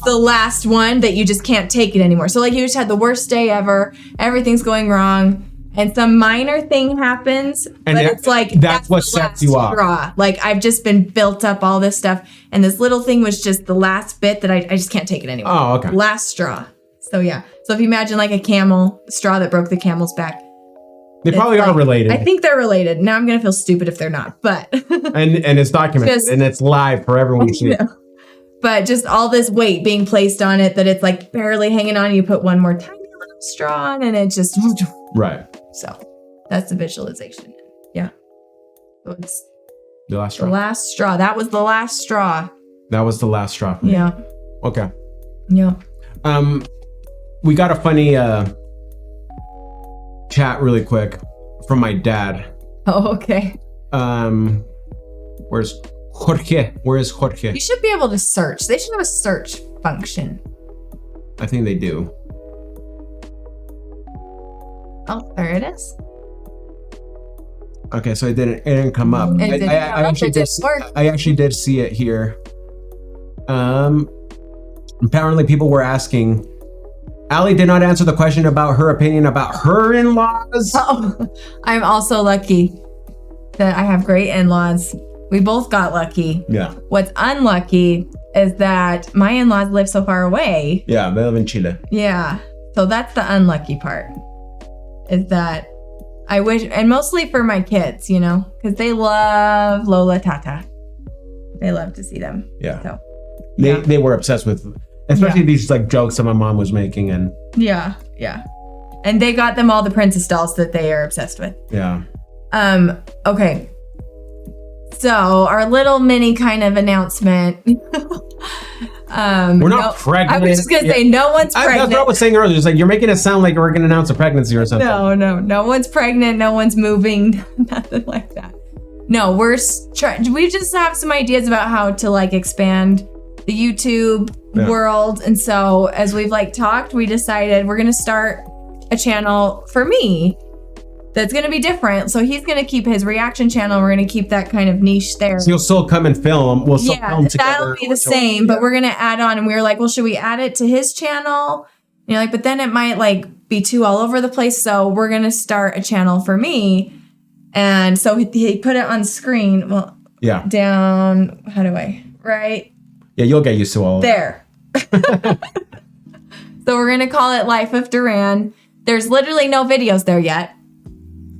the last one that you just can't take it anymore. So like you just had the worst day ever, everything's going wrong, and some minor thing happens, but it's like that's what sets you off. Like I've just been built up all this stuff, and this little thing was just the last bit that I just can't take it anymore. Oh, okay. Last straw. So yeah. So if you imagine like a camel, straw that broke the camel's back. They probably are related. I think they're related. Now I'm gonna feel stupid if they're not, but and it's documented and it's live for everyone to see. But just all this weight being placed on it that it's like barely hanging on. You put one more tiny little straw on, and it just right. So that's the visualization. Yeah. So it's the last straw. The last straw. That was the last straw. That was the last straw. Yeah. Okay. Yeah. We got a funny chat really quick from my dad. Oh, okay. Where's Jorge? Where is Jorge? You should be able to search. They should have a search function. I think they do. Oh, there it is. Okay, so it didn't come up. I actually did see it here. Apparently people were asking. Allie did not answer the question about her opinion about her in-laws. Oh, I'm also lucky that I have great in-laws. We both got lucky. Yeah. What's unlucky is that my in-laws live so far away. Yeah, they live in Chile. Yeah. So that's the unlucky part. Is that I wish, and mostly for my kids, because they love Lola Tata. They love to see them. Yeah. So They were obsessed with, especially Yeah. these like jokes that my mom was making, and Yeah. And they got them all the princess dolls that they are obsessed with. yeah. Okay. So our little mini kind of announcement. We're not pregnant. I was just gonna say no one's pregnant. That's what I was saying earlier. It's like you're making it sound like we're gonna announce a pregnancy or something. No one's pregnant. No one's moving. Nothing like that. No, we just have some ideas about how to like expand the YouTube world. And so as we've like talked, we decided we're gonna start a channel for me that's gonna be different. So he's gonna keep his reaction channel. We're gonna keep that kind of niche there. So you'll still come and film. We'll still film together. That'll be the same, but we're gonna add on. And we were like, well, should we add it to his channel? And you're like, but then it might like be too all over the place. So we're gonna start a channel for me. And so he put it on screen. Well, Yeah. down. How do I? Right Yeah, you'll get used to all of it. there. So we're gonna call it Life of Duran. There's literally no videos there yet.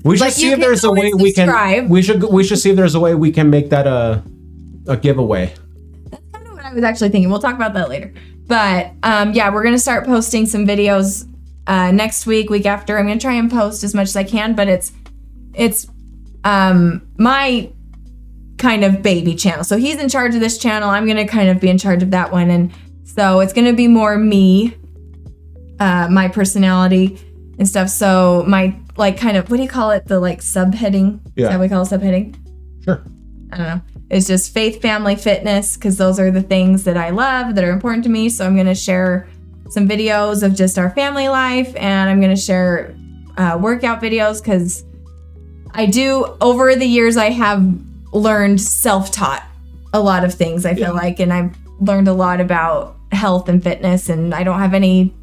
We should But see you if there's can a way always we can. subscribe. We should see if there's a way we can make that a giveaway. That's kind of what I was actually thinking. We'll talk about that later. But yeah, we're gonna start posting some videos next week after. I'm gonna try and post as much as I can, but it's my kind of baby channel. So he's in charge of this channel. I'm gonna kind of be in charge of that one, and so it's gonna be more me, my personality and stuff. So my like kind of, what do you call it? The like subheading. Yeah. Is that what we call it, subheading? Sure. I don't know. It's just faith, family, fitness, because those are the things that I love, that are important to me. So I'm going to share some videos of just our family life, and I'm going to share workout videos, because I do, over the years, I have learned self-taught a lot of things, I feel like, and I've learned a lot about health and fitness, and I don't have any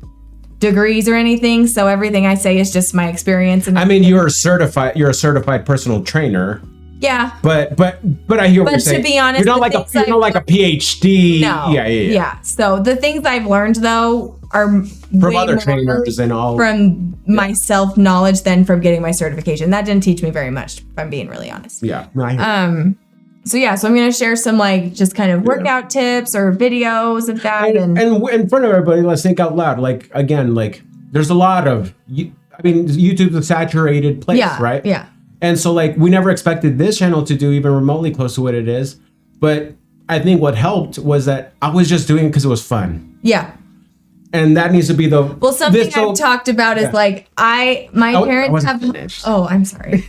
degrees or anything, so everything I say is just my experience. And I mean, you're a certified personal trainer. yeah, But I hear what you're saying. to be honest, you're not the like things a PhD. No. Yeah. So the things I've learned though are From way other more trainers and all. from my self knowledge than from getting my certification. That didn't teach me very much, if I'm being really honest. Yeah. No, I hear So yeah, so I'm gonna share some like just kind of workout tips or videos of that, and in front of everybody, let's think out loud. Like again, like there's a lot of. I mean, YouTube's a saturated place, yeah, right? Yeah. And so like we never expected this channel to do even remotely close to what it is. But I think what helped was that I was just doing it because it was fun. Yeah. And that needs to be the Something I've talked about is like my parents have. Finished. Oh, I'm sorry.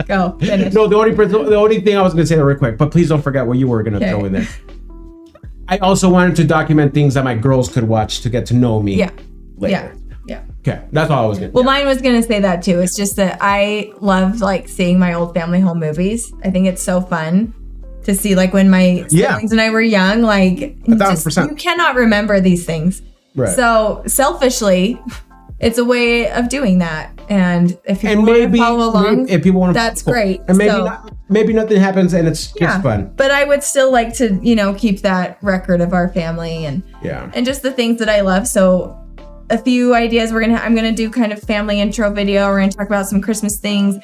Go finish. No, the only thing I was going to say real quick, but please don't forget what you were going to throw in there. I also wanted to document things that my girls could watch to get to know me. Yeah. Later. Yeah. Okay, that's all I was going to. Well, mine was going to say that too. It's just that I love like seeing my old family home movies. I think it's so fun to see like when my siblings and I were young, like 1,000%. You cannot remember these things. Right. So selfishly, it's a way of doing that. And if you want to follow along, if people want to, that's great. And maybe So- maybe nothing happens and it's just fun. But I would still like to, keep that record of our family and just the things that I love. So a few ideas I'm gonna do kind of family intro video. We're gonna talk about some Christmas things.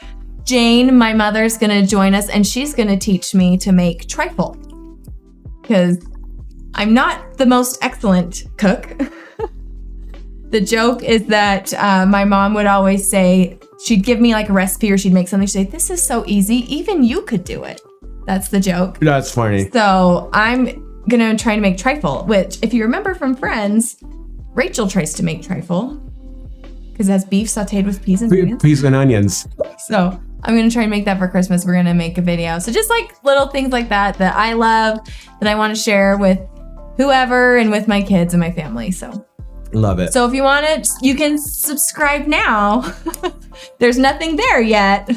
Jane, my mother's gonna join us, and she's gonna teach me to make trifle, because I'm not the most excellent cook. The joke is that my mom would always say, she'd give me like a recipe or she'd make something. She'd say, this is so easy, even you could do it. That's the joke. That's funny. So I'm gonna try to make trifle, which if you remember from Friends, Rachel tries to make trifle because it has beef sauteed with peas and onions. Peas and onions. So I'm gonna try and make that for Christmas. We're gonna make a video. So just like little things like that I love, that I want to share with whoever and with my kids and my family. So love it. So if you want it, you can subscribe now. There's nothing there yet,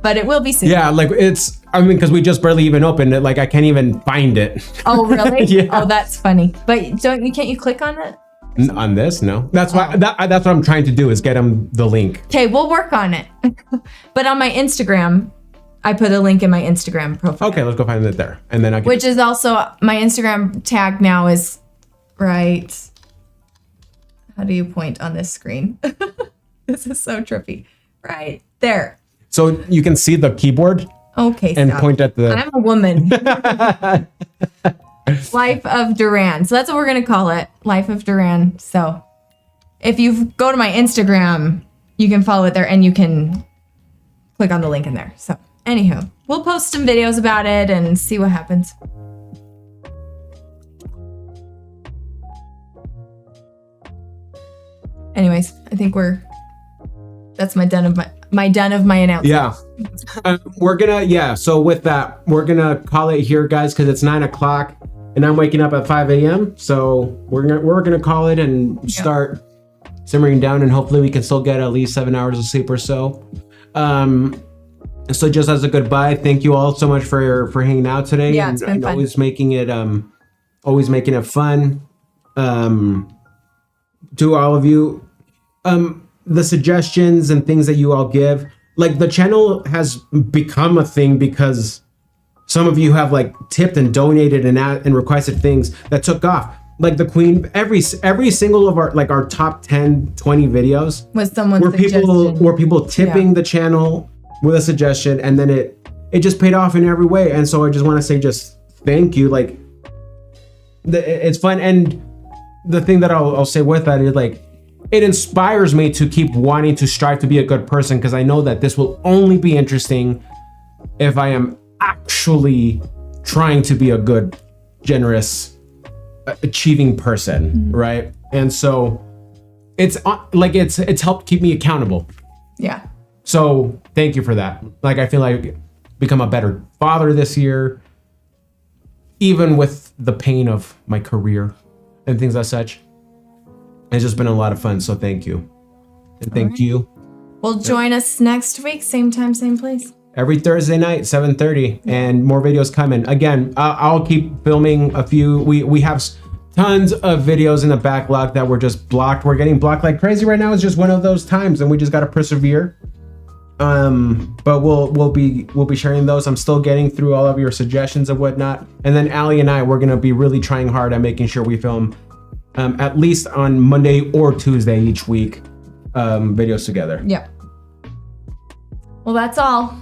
but it will be soon. Yeah, like because we just barely even opened it. Like I can't even find it. Oh, really? Yeah. Oh, that's funny. But can't you click on it? On this, no. That's why. That's what I'm trying to do is get them the link. Okay, we'll work on it. But on my Instagram, I put a link in my Instagram profile. Okay, let's go find it there, and then I can. Which is also my Instagram tag now is right. How do you point on this screen? This is so trippy. Right there. So you can see the keyboard Okay. and stop. point at the. I'm a woman. I Life of Duran. So that's what we're going to call it. Life of Duran. So if you go to my Instagram, you can follow it there and you can click on the link in there. So anywho, we'll post some videos about it and see what happens. Anyways, I think that's my done of my announcement. Yeah. So with that, we're gonna call it here, guys, because it's 9 o'clock and I'm waking up at 5 a.m. So we're gonna call it and start simmering down, and hopefully we can still get at least 7 hours of sleep or so. So just as a goodbye, thank you all so much for hanging out today. Yeah, it's been fun. Always making it fun. To all of you, the suggestions and things that you all give, like the channel has become a thing because some of you have like tipped and donated and requested things that took off. Like the Queen, every single of our top 10, 20 videos was someone's people tipping the channel with a suggestion, and then it just paid off in every way. And so I just want to say just thank you. Like it's fun, and the thing that I'll say with that is like it inspires me to keep wanting to strive to be a good person, because I know that this will only be interesting if I am actually trying to be a good, generous, achieving person, right? And so it's helped keep me accountable. Yeah. So thank you for that. Like I feel like I've become a better father this year, even with the pain of my career and things as such. It's just been a lot of fun, so thank you. And thank you. Well, join us next week, same time, same place. Every Thursday night, 7:30, and more videos coming. Again, I'll keep filming a few. We have tons of videos in the backlog that were just blocked. We're getting blocked like crazy right now. It's just one of those times, and we just gotta persevere. But we'll be sharing those. I'm still getting through all of your suggestions and whatnot. And then Allie and I, we're gonna be really trying hard at making sure we film at least on Monday or Tuesday each week, videos together. Yep. Well, that's all.